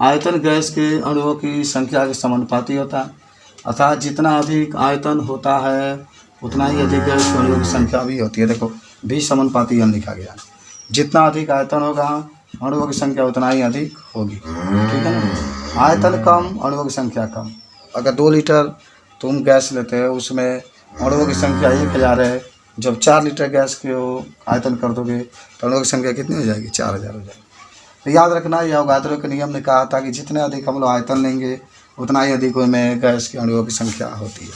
आयतन गैस के अणुओं की संख्या के समानुपाती होता है, अर्थात जितना अधिक आयतन होता है उतना ही अधिक गैस के अणुओं की संख्या भी होती है। देखो भी समानुपाती यहाँ लिखा गया, जितना अधिक आयतन होगा अणुओं की संख्या उतना ही अधिक होगी, ठीक है ना। आयतन कम अणुओं की संख्या कम। अगर 2 लीटर तुम गैस लेते हो उसमें अणुओं की संख्या 1000 है, जब 4 लीटर गैस के आयतन कर दोगे तो अणुओं की संख्या कितनी हो जाएगी, 4000 हो जाएगी। तो याद रखना, यह अवगाद्रो के नियम ने कहा था कि जितने अधिक हम लोग आयतन लेंगे उतना ही अधिक उनमें गैस के अणुओं की संख्या होती है।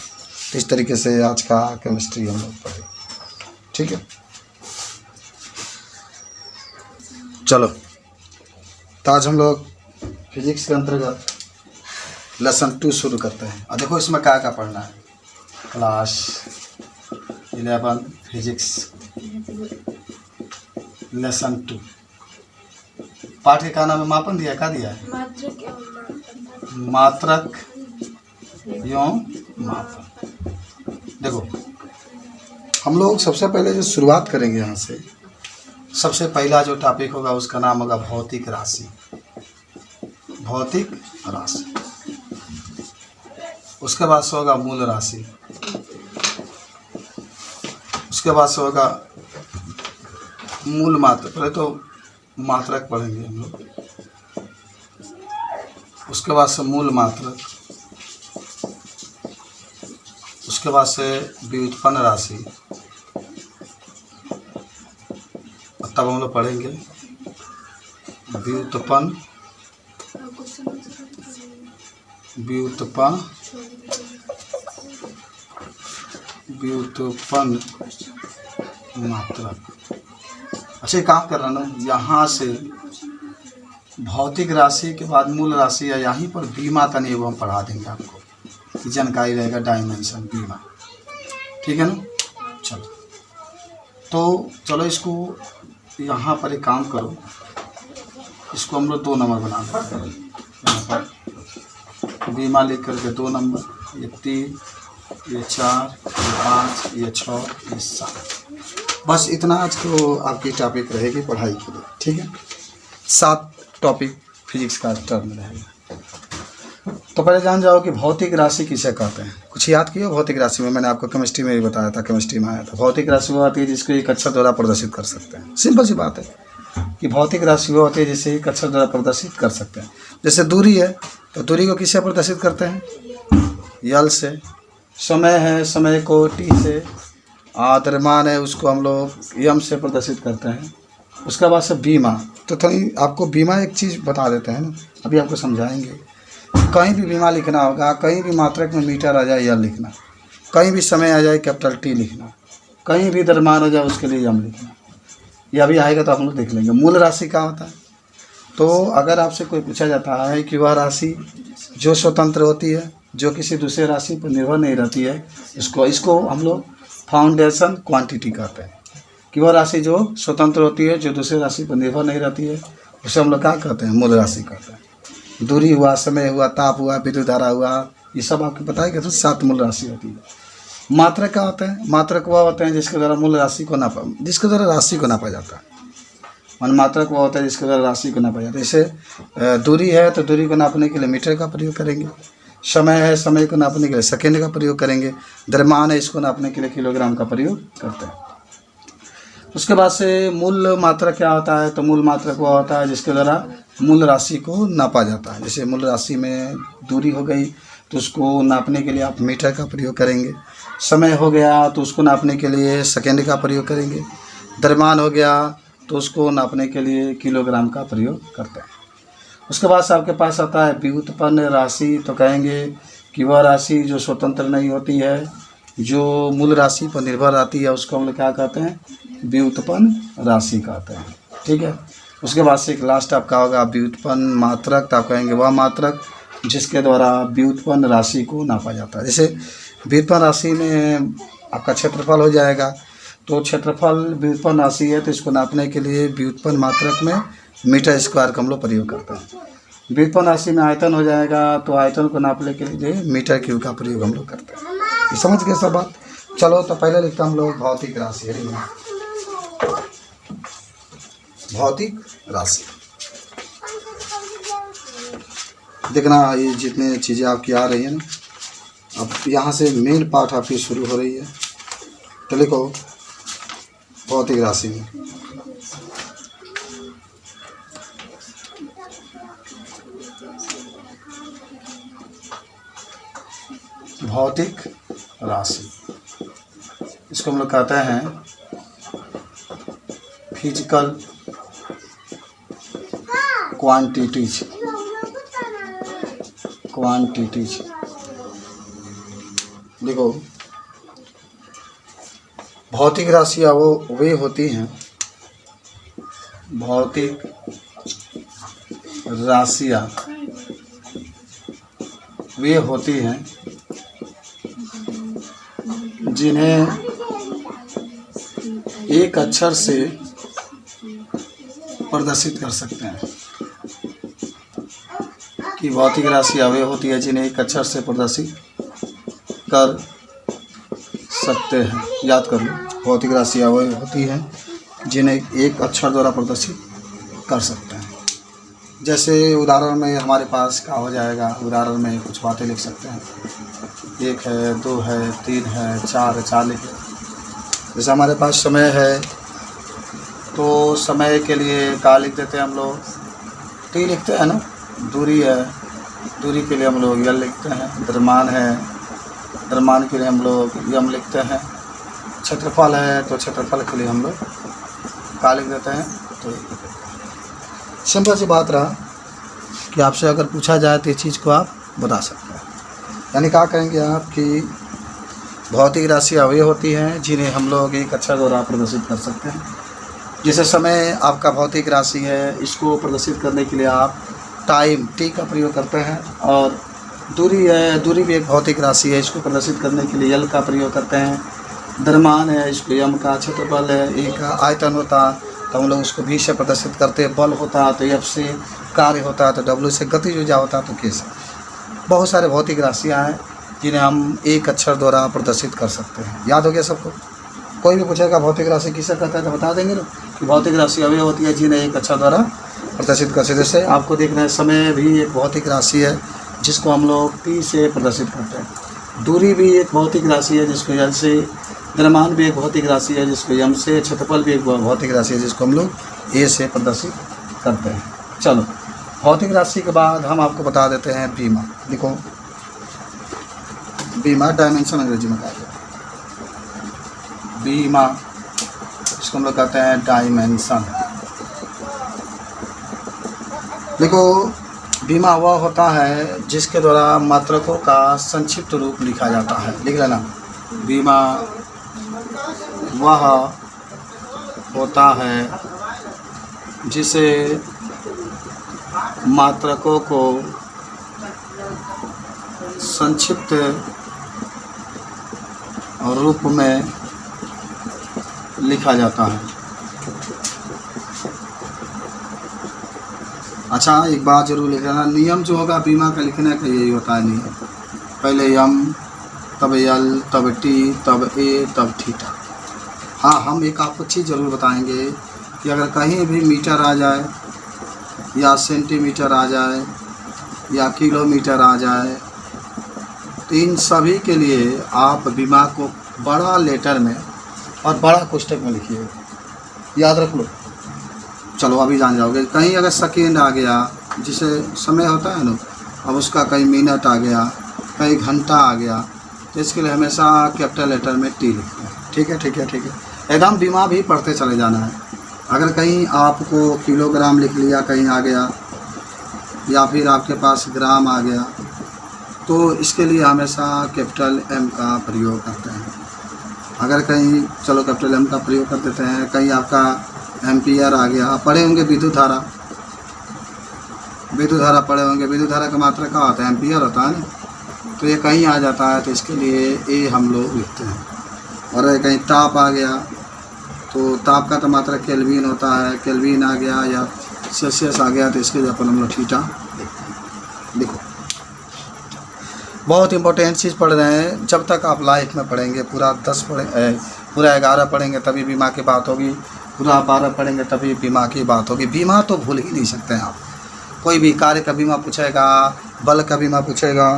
तो इस तरीके से आज का केमिस्ट्री हम लोग पढ़े, ठीक है। चलो, तो आज हम लोग फिजिक्स के अंतर्गत लेसन 2 शुरू करते हैं। और देखो इसमें क्या क्या पढ़ना है। Class 11 physics lesson 2। पाठ के क्या नाम है, मापन दिया, क्या दिया है, मात्रक एवं मापन। देखो हम लोग सबसे पहले जो शुरुआत करेंगे यहाँ से, सबसे पहला जो टॉपिक होगा उसका नाम होगा भौतिक राशि। भौतिक राशि, उसके बाद से होगा मूल राशि, उसके बाद से होगा मूल मात्रक। पहले तो मात्रक पढ़ेंगे हम लोग, उसके बाद से मूल मात्रक, उसके बाद से व्युत्पन्न राशि, तब हम लोग पढ़ेंगे व्युत्पन्न मात्रक। अच्छा, काम कर रहा ना, यहाँ से भौतिक राशि के बाद मूल राशि है, यहीं पर बीमा का नियम हम पढ़ा देंगे आपको, जानकारी रहेगा डायमेंशन बीमा, ठीक है ना। चलो इसको यहाँ पर एक काम करो, इसको हम लोग 2 नंबर बना देते हैं। यहाँ पर बीमा लिख करके 2 नंबर, ये 3, ये 4, ये 5, ये 6, ये 7। बस इतना आज को आपकी टॉपिक रहेगी पढ़ाई के लिए, ठीक है। 7 टॉपिक फिजिक्स का टर्म रहेगा। तो पहले जान जाओ कि भौतिक राशि किसे कहते हैं। कुछ याद किया भौतिक राशि में? मैंने आपको केमिस्ट्री में भी बताया था, केमिस्ट्री में आया था। भौतिक राशि वो आती है जिसको एक अक्षर द्वारा प्रदर्शित कर सकते हैं। सिंपल सी बात है कि भौतिक राशि वो होती है जिसे एक अक्षर द्वारा प्रदर्शित कर सकते हैं। जैसे दूरी है तो दूरी को किससे प्रदर्शित करते हैं? यल से। समय है, समय को टी से। द्रव्यमान है, उसको हम लोग यम से प्रदर्शित करते हैं। उसके बाद से बीमा। तो थोड़ी आपको बीमा एक चीज़ बता देते हैं ना, अभी आपको समझाएंगे। कहीं भी बीमा लिखना होगा, कहीं भी मात्रक में मीटर आ जाए यल लिखना, कहीं भी समय आ जाए कैपिटल टी लिखना, कहीं भी द्रव्यमान हो जाए उसके लिए यम लिखना। यह भी आएगा तो आप लोग देख लेंगे। मूल राशि क्या होता है? तो अगर आपसे कोई पूछा जाता है कि वह राशि जो स्वतंत्र होती है, जो किसी दूसरे राशि पर निर्भर नहीं रहती है, इसको हम लोग फाउंडेशन क्वांटिटी कहते हैं। कि वह राशि जो स्वतंत्र होती है, जो दूसरे राशि पर निर्भर नहीं रहती है, उसे हम लोग क्या कहते हैं? मूल राशि कहते हैं। दूरी हुआ, समय हुआ, ताप हुआ, विद्युत धारा हुआ, ये सब आपको पता है कि तो 7 मूल राशि होती है। मात्रक क्या होते हैं? मात्रक वह होते हैं जिसके द्वारा मूल राशि को जिसके द्वारा राशि को नापा जाता है। मान मात्रक वह होता है जिसके द्वारा राशि को नापा जाता है। जैसे दूरी है तो दूरी को नापने के लिए मीटर का प्रयोग करेंगे। समय है, समय को नापने के लिए सेकेंड का प्रयोग करेंगे। द्रव्यमान है, इसको नापने के लिए किलोग्राम का प्रयोग करते हैं। उसके बाद से मूल मात्रक क्या होता है? तो मूल मात्रक वह होता है जिसके द्वारा मूल राशि को नापा जाता है। जैसे मूल राशि में दूरी हो गई तो उसको नापने के लिए आप मीटर का प्रयोग करेंगे। समय हो गया तो उसको नापने के लिए सेकेंड का प्रयोग करेंगे। द्रव्यमान हो गया तो उसको नापने के लिए किलोग्राम का प्रयोग करते हैं। उसके बाद से आपके पास आता है व्युत्पन्न राशि। तो कहेंगे कि वह राशि जो स्वतंत्र नहीं होती है, जो मूल राशि पर निर्भर रहती है, उसको हम लोग क्या कहते हैं? व्युत्पन्न राशि कहते हैं, ठीक है। उसके बाद से एक लास्ट आपका होगा व्युत्पन्न मात्रक। तो आप कहेंगे वह मात्रक जिसके द्वारा व्युत्पन्न राशि को नापा जाता है। जैसे व्युत्पन्न राशि में आपका क्षेत्रफल हो जाएगा, तो क्षेत्रफल व्युत्पन्न राशि है तो इसको नापने के लिए व्युत्पन्न मात्रक में मीटर स्क्वायर का हम लोग प्रयोग करते हैं। व्युत्पन्न राशि में आयतन हो जाएगा तो आयतन को नापने के लिए मीटर क्यूब का प्रयोग हम लोग करते हैं। ये समझ गए सब बात? चलो तो पहले लिखता हम लोग भौतिक राशि है। भौतिक राशि देखना, ये जितने चीज़ें आपकी आ रही है ना, अब यहाँ से मेन पार्ट आपकी शुरू हो रही है। तो लिखो भौतिक राशि में भौतिक राशि, इसको हम लोग कहते हैं फिजिकल क्वांटिटीज। देखो भौतिक राशियाँ वे होती हैं, भौतिक राशियाँ वे होती हैं जिन्हें एक अक्षर से प्रदर्शित कर सकते हैं। कि भौतिक राशियाँ वे होती है जिन्हें एक अक्षर से प्रदर्शित कर सकते हैं। याद कर लो, भौतिक राशियाँ वे होती हैं जिन्हें एक अक्षर द्वारा प्रदर्शित कर सकते हैं। जैसे उदाहरण में हमारे पास क्या हो जाएगा? उदाहरण में कुछ बातें लिख सकते हैं। 1 है, 2 है, 3 है, 4 है, 4 लिखे। जैसे हमारे पास समय है तो समय के लिए क्या लिख देते हैं हम लोग? टी लिखते हैं ना। दूरी है, दूरी के लिए हम लोग यल लिखते हैं। द्रव्यमान है, द्रव्यमान के लिए हम लोग यम लिखते हैं। क्षेत्रफल है तो क्षेत्रफल के लिए हम लोग क्या लिख देते हैं? तो सिंपल सी बात रहा कि आपसे अगर पूछा जाए तो इस चीज़ को आप बता सकते हैं। यानी क्या कहेंगे आप कि भौतिक राशियाँ वे होती हैं जिन्हें हम लोग एक अक्षर द्वारा प्रदर्शित कर सकते हैं। जैसे समय आपका भौतिक राशि है, इसको प्रदर्शित करने के लिए आप टाइम टी का प्रयोग करते हैं। और दूरी है, दूरी भी एक भौतिक राशि है, इसको प्रदर्शित करने के लिए यल का प्रयोग करते हैं। द्रव्यमान है, इसको यम का। क्षेत्रफल है, ए का। आयतन होता तो हम लोग उसको भी से प्रदर्शित करते हैं। बल होता तो एफ से। कार्य होता तो डब्ल्यू से। गतिज ऊर्जा होता तो के से। बहुत सारे भौतिक राशियाँ हैं जिन्हें हम एक अक्षर द्वारा प्रदर्शित कर सकते हैं। याद हो गया सबको? कोई भी पूछेगा भौतिक राशि किसे कहता है तो बता देंगे ना कि भौतिक राशि अवयव होती है जिन्हें एक अक्षर द्वारा प्रदर्शित कर सकते। जैसे आपको देख रहे हैं समय भी एक भौतिक राशि है जिसको हम लोग T से प्रदर्शित करते हैं। दूरी भी एक भौतिक राशि है जिसको L से, द्रव्यमान भी एक भौतिक राशि है जिसको M से, क्षेत्रफल भी एक भौतिक राशि है जिसको हम लोग A से प्रदर्शित करते हैं। चलो, भौतिक राशि के बाद हम आपको बता देते हैं बीमा। देखो, बीमा डायमेंशन अंग्रेजी में कहते हैं बीमा, इसको हम लोग कहते हैं डायमेंशन। देखो, बीमा वह होता है जिसके द्वारा मात्रकों का संक्षिप्त रूप लिखा जाता है। लिख लेना, बीमा वह होता है जिसे मात्रकों को संक्षिप्त रूप में लिखा जाता है। अच्छा, एक बात जरूर लिख लेना, नियम जो होगा बीमा का लिखने का यही होता है नियम। पहले M, तब L, तब T, तब A, तब थीटा। हाँ, हम एक आपको चीज़ ज़रूर बताएंगे कि अगर कहीं भी मीटर आ जाए या सेंटीमीटर आ जाए या किलोमीटर आ जाए तो इन सभी के लिए आप बीमा को बड़ा लेटर में और बड़ा कोष्ठक में लिखिए। याद रख लो। चलो, अभी जान जाओगे। कहीं अगर सेकेंड आ गया, जिसे समय होता है ना, अब उसका कहीं मिनट आ गया, कहीं घंटा आ गया, तो इसके लिए हमेशा कैपिटल लेटर में T लिखते हैं। ठीक है, ठीक है, ठीक है। एकदम बीमा भी पढ़ते चले जाना है। अगर कहीं आपको किलोग्राम लिख लिया, कहीं आ गया, या फिर आपके पास ग्राम आ गया, तो इसके लिए हमेशा कैपिटल M का प्रयोग करते हैं। अगर कहीं, चलो कैपिटल M का प्रयोग कर देते हैं। कहीं आपका एम्पियर आ गया, आप पढ़े होंगे विद्युत धारा, विद्युत धारा पढ़े होंगे। विद्युत धारा का मात्रा क्या होता है? एम्पियर होता है ना। तो ये कहीं आ जाता है तो इसके लिए A हम लोग लिखते हैं। और अगर कहीं ताप आ गया तो ताप का तो मात्रा केल्विन होता है, केल्विन आ गया या सेल्सियस आ गया तो इसके लिए अपन हम लोग थीटा लिखते हैं। देखो, बहुत इंपॉर्टेंट चीज़ पढ़ रहे हैं। जब तक आप लाइफ में पढ़ेंगे, पूरा 10 पढ़े, पूरा 11 पढ़ेंगे तभी बीमा की बात होगी, पूरा 12 पढ़ेंगे तभी बीमा की बात होगी। बीमा तो भूल ही नहीं सकते हैं आप। कोई भी कार्य का बीमा पूछेगा, बल का बीमा पूछेगा,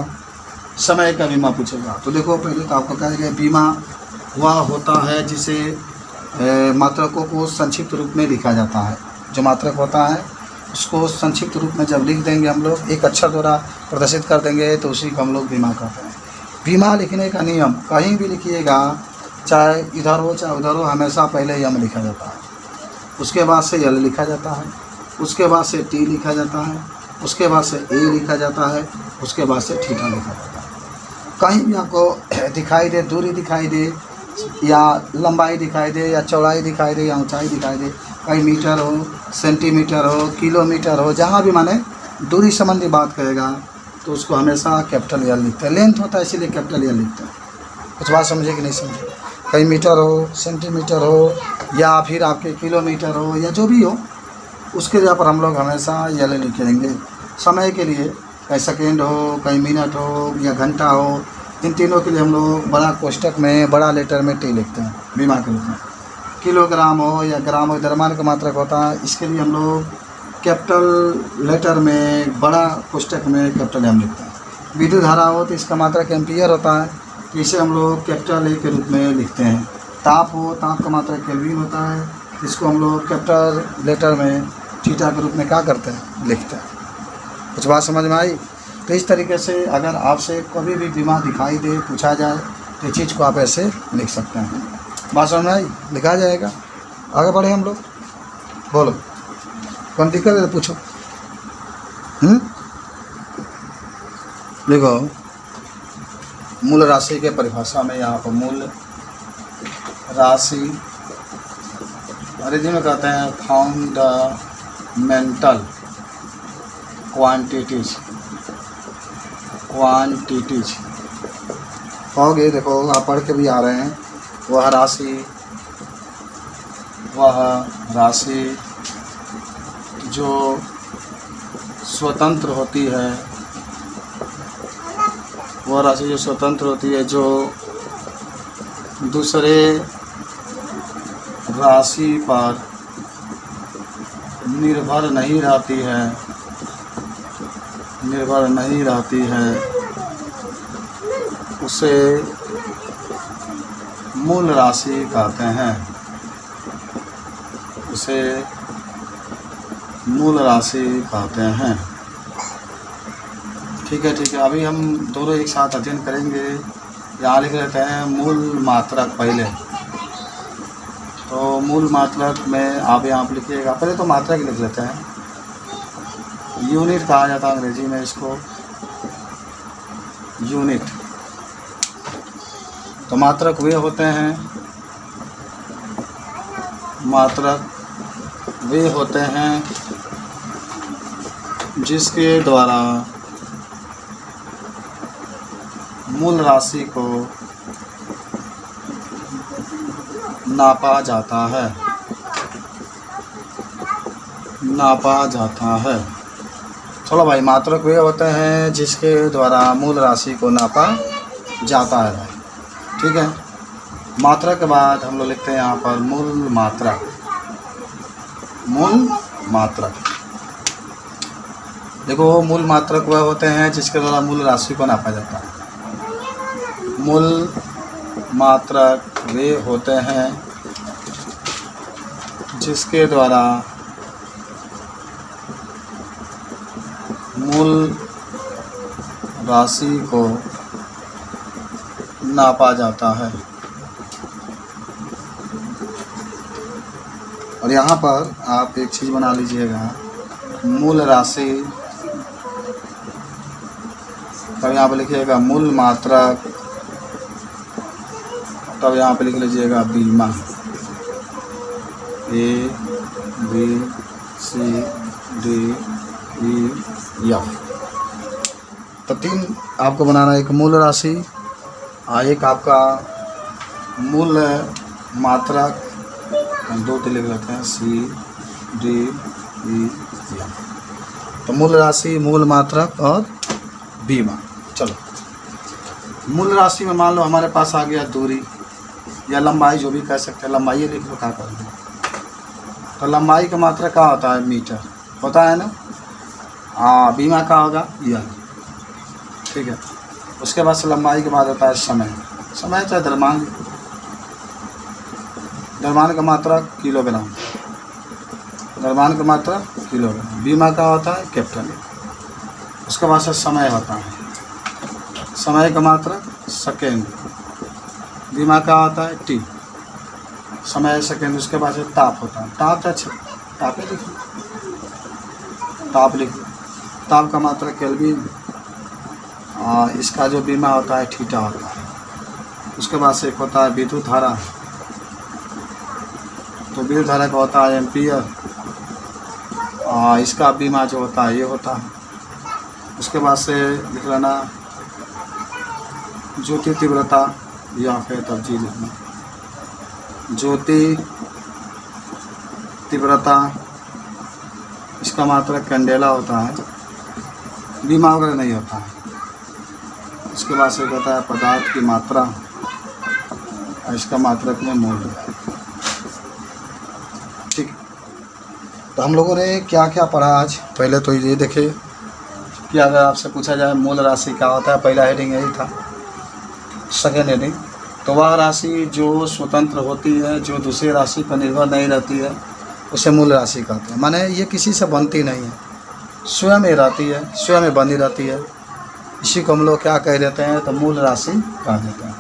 समय का बीमा पूछेगा। तो देखो, पहले तो आपको कहेंगे बीमा वह होता है जिसे मात्रकों को संक्षिप्त रूप में लिखा जाता है। जो मात्रक होता है उसको संक्षिप्त रूप में जब लिख देंगे हम लोग, एक अक्षर द्वारा प्रदर्शित कर देंगे, तो उसी को हम लोग बीमा कहते हैं। बीमा लिखने का नियम, कहीं भी लिखिएगा, चाहे इधर हो चाहे उधर हो, हमेशा पहले M लिखा जाता है, उसके बाद से L लिखा जाता है, उसके बाद से T लिखा जाता है, उसके बाद से A लिखा जाता है, उसके बाद से थीटा लिखा जाता है। कहीं भी आपको दिखाई दे, दूरी दिखाई दे या लंबाई दिखाई दे या चौड़ाई दिखाई दे या ऊंचाई दिखाई दे, कहीं मीटर हो, सेंटीमीटर हो, किलोमीटर हो, जहाँ भी माने दूरी संबंधी बात करेगा तो उसको हमेशा कैपिटल L लिखते हैं। लेंथ होता है इसीलिए कैपिटल L लिखते हैं। कुछ बात समझे कि नहीं समझे? कहीं मीटर हो, सेंटीमीटर हो या फिर आपके किलोमीटर हो या जो भी हो, उसके जगह पर हम लोग हमेशा L लिखेंगे। समय के लिए कहीं सेकेंड हो, कहीं मिनट हो या घंटा हो, इन तीनों के लिए हम लोग बड़ा कोष्ठक में बड़ा लेटर में T लिखते हैं बीमा के रूप में। किलोग्राम हो या ग्राम हो, द्रव्यमान का मात्रक होता है, इसके लिए हम लोग कैपिटल लेटर में बड़ा कोष्ठक में कैपिटल M लिखते हैं। विद्युत धारा हो तो इसका मात्रक एम्पियर होता है, तो इसे हम लोग कैपिटल A के रूप में लिखते हैं। ताप हो, ताप का मात्रक केल्विन होता है, इसको हम लोग कैपिटल लेटर में थीटा के रूप में क्या करते हैं? लिखते हैं। कुछ बात समझ में आई? तो इस तरीके से अगर आपसे कभी भी बीमा दिखाई दे, पूछा जाए, तो इस चीज़ को आप ऐसे लिख सकते हैं। बात समझ में आई? लिखा जाएगा। आगे बढ़े हम लोग, बोलो कौन दिक्कत है तो पूछो। देखो, मूल राशि के परिभाषा में यहाँ पर मूल राशि अंग्रेजी में कहते हैं फंडामेंटल क्वांटिटीज कहोगे। देखो, आप पढ़ के भी आ रहे हैं। वह राशि जो स्वतंत्र होती है वह राशि जो स्वतंत्र होती है, जो दूसरे राशि पर निर्भर नहीं रहती है, उसे मूल राशि कहते हैं। उसे मूल राशि कहते हैं। ठीक है, अभी हम दोनों एक साथ अध्ययन करेंगे। यहाँ लिख लेते हैं मूल मात्रक पहले। तो मूल मात्रक में आप यहाँ पर लिखिएगा, पहले तो मात्रक लिख लेते हैं। यूनिट कहा जाता है अंग्रेजी में इसको, यूनिट। तो मात्रक वे होते हैं जिसके द्वारा मूल राशि को नापा जाता है। चलो भाई, मात्रक वे होते हैं जिसके द्वारा मूल राशि को नापा जाता है भाई। ठीक है, मात्रक के बाद हम लोग लिखते हैं यहाँ पर मूल मात्रक। देखो, मूल मात्रक वह होते हैं जिसके द्वारा मूल राशि को नापा जाता है। मूल मात्रक वे होते हैं जिसके द्वारा मूल राशि को नापा जाता है। और यहाँ पर आप एक चीज़ बना लीजिएगा, मूल राशि, तब यहाँ पर लिखिएगा मूल मात्रक, तब यहाँ पे लिख लीजिएगा बीमा, ABCDEF। तो 3 आपको बनाना है, एक मूल राशि, एक आपका मूल मात्रक, 2 लिख लेते हैं CDEF। तो मूल राशि, मूल मात्रक और बीमा। चलो, मूल राशि में मान लो हमारे पास आ गया दूरी या लंबाई, जो भी कह सकते हैं। लंबाई लिख लो, क्या करेंगे। तो लंबाई का मात्रा क्या होता है, मीटर होता है ना। बीमा का होगा यह। ठीक है, उसके बाद से लंबाई के बाद होता है समय चाहे द्रव्यमान का मात्रा किलोग्राम, द्रव्यमान का मात्रा किलोग्राम। बीमा का होता है कैपिटल। उसके बाद से समय होता है, समय का मात्रा सेकेंड। बीमा का होता है टी, समय सेकेंड। उसके बाद से ताप होता है, ताप लिखिए। ताप का मात्रा केल्विन। इसका जो बीमा होता है थीटा होता है। उसके बाद से एक होता है विद्युत धारा, तो विद्युत धारा का होता है एम्पियर। इसका बीमा जो होता है ये होता है। उसके बाद से लिख लेना ज्योति तीव्रता, या फिर तरजीह लिखना ज्योति तीव्रता। इसका मात्रा कैंडेला होता है, बीमा वगैरह नहीं होता है। उसके बाद से होता है पदार्थ की मात्रा, और इसका मात्रक में मूल्य। ठीक, तो हम लोगों ने क्या क्या पढ़ा आज। पहले तो ये देखे कि अगर आपसे पूछा जाए मूल राशि क्या होता है, पहला हेडिंग यही था। सेकेंड हेडिंग, तो वह राशि जो स्वतंत्र होती है, जो दूसरी राशि पर निर्भर नहीं रहती है, उसे मूल राशि कहते हैं। माने ये किसी से बनती नहीं है, स्वयं में रहती है, स्वयं में बनी रहती है। इसी को हम लोग क्या कह देते हैं, तो मूल राशि कह देते हैं।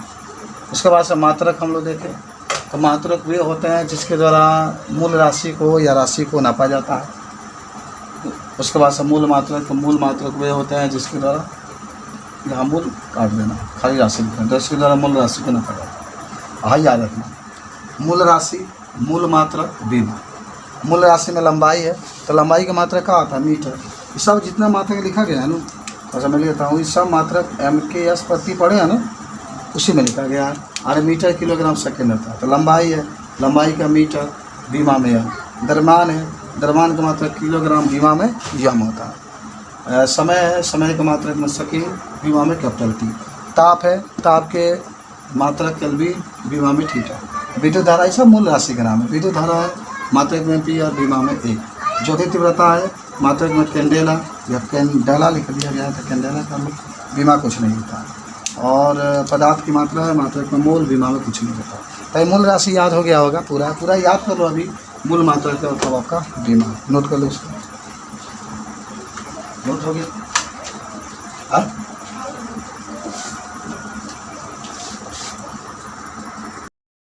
उसके बाद से मात्रक हम लोग देखें, तो मात्रक वे होते हैं जिसके द्वारा मूल राशि को या राशि को नापा जाता है। उसके बाद से मूल मात्रक वे होते हैं जिसके द्वारा, यहाँ मूल काट देना, खाली राशि लिखना, तो इसके द्वारा मूल राशि को नापा जाता है। हाँ, याद रखना, मूल राशि, मूल मात्रक, बीमा। मूल राशि में लंबाई है, तो लंबाई का मात्रक क्या होता है, मीटर। ये सब जितना मात्रक लिखा गया है ना, और मैं लेता हूँ, ये सब मात्रक MKS प्रति पढ़े है ना, उसी में लिखा गया है। और मीटर किलोग्राम सेकेंड होता है। तो लंबाई है, लंबाई का मीटर बीमा में है। द्रव्यमान है, द्रव्यमान का मात्रक किलोग्राम, बीमा में यम होता है। समय है, समय का मात्रक में सेकेंड, बीमा में कैपिटल T। ताप है, ताप के मात्रक केल्विन, विभव में थीटा। विद्युत धारा, ये सब मूल राशि का नाम है। विद्युत धारा है मात्रक में पी और विभव में ए। ज्योति तीव्रता है मात्रक में कैंडेला या कैंडेला लिख दिया गया है तो कैंडेला का विमा कुछ नहीं होता है। और पदार्थ की मात्रा है मात्रक में मोल, विमा में कुछ नहीं होता। तो ये मूल राशि याद हो गया होगा, पूरा याद कर लो अभी। मूल मात्रा का मतलब आपका विमा, नोट कर लो इसको। नोट हो गया। हाँ।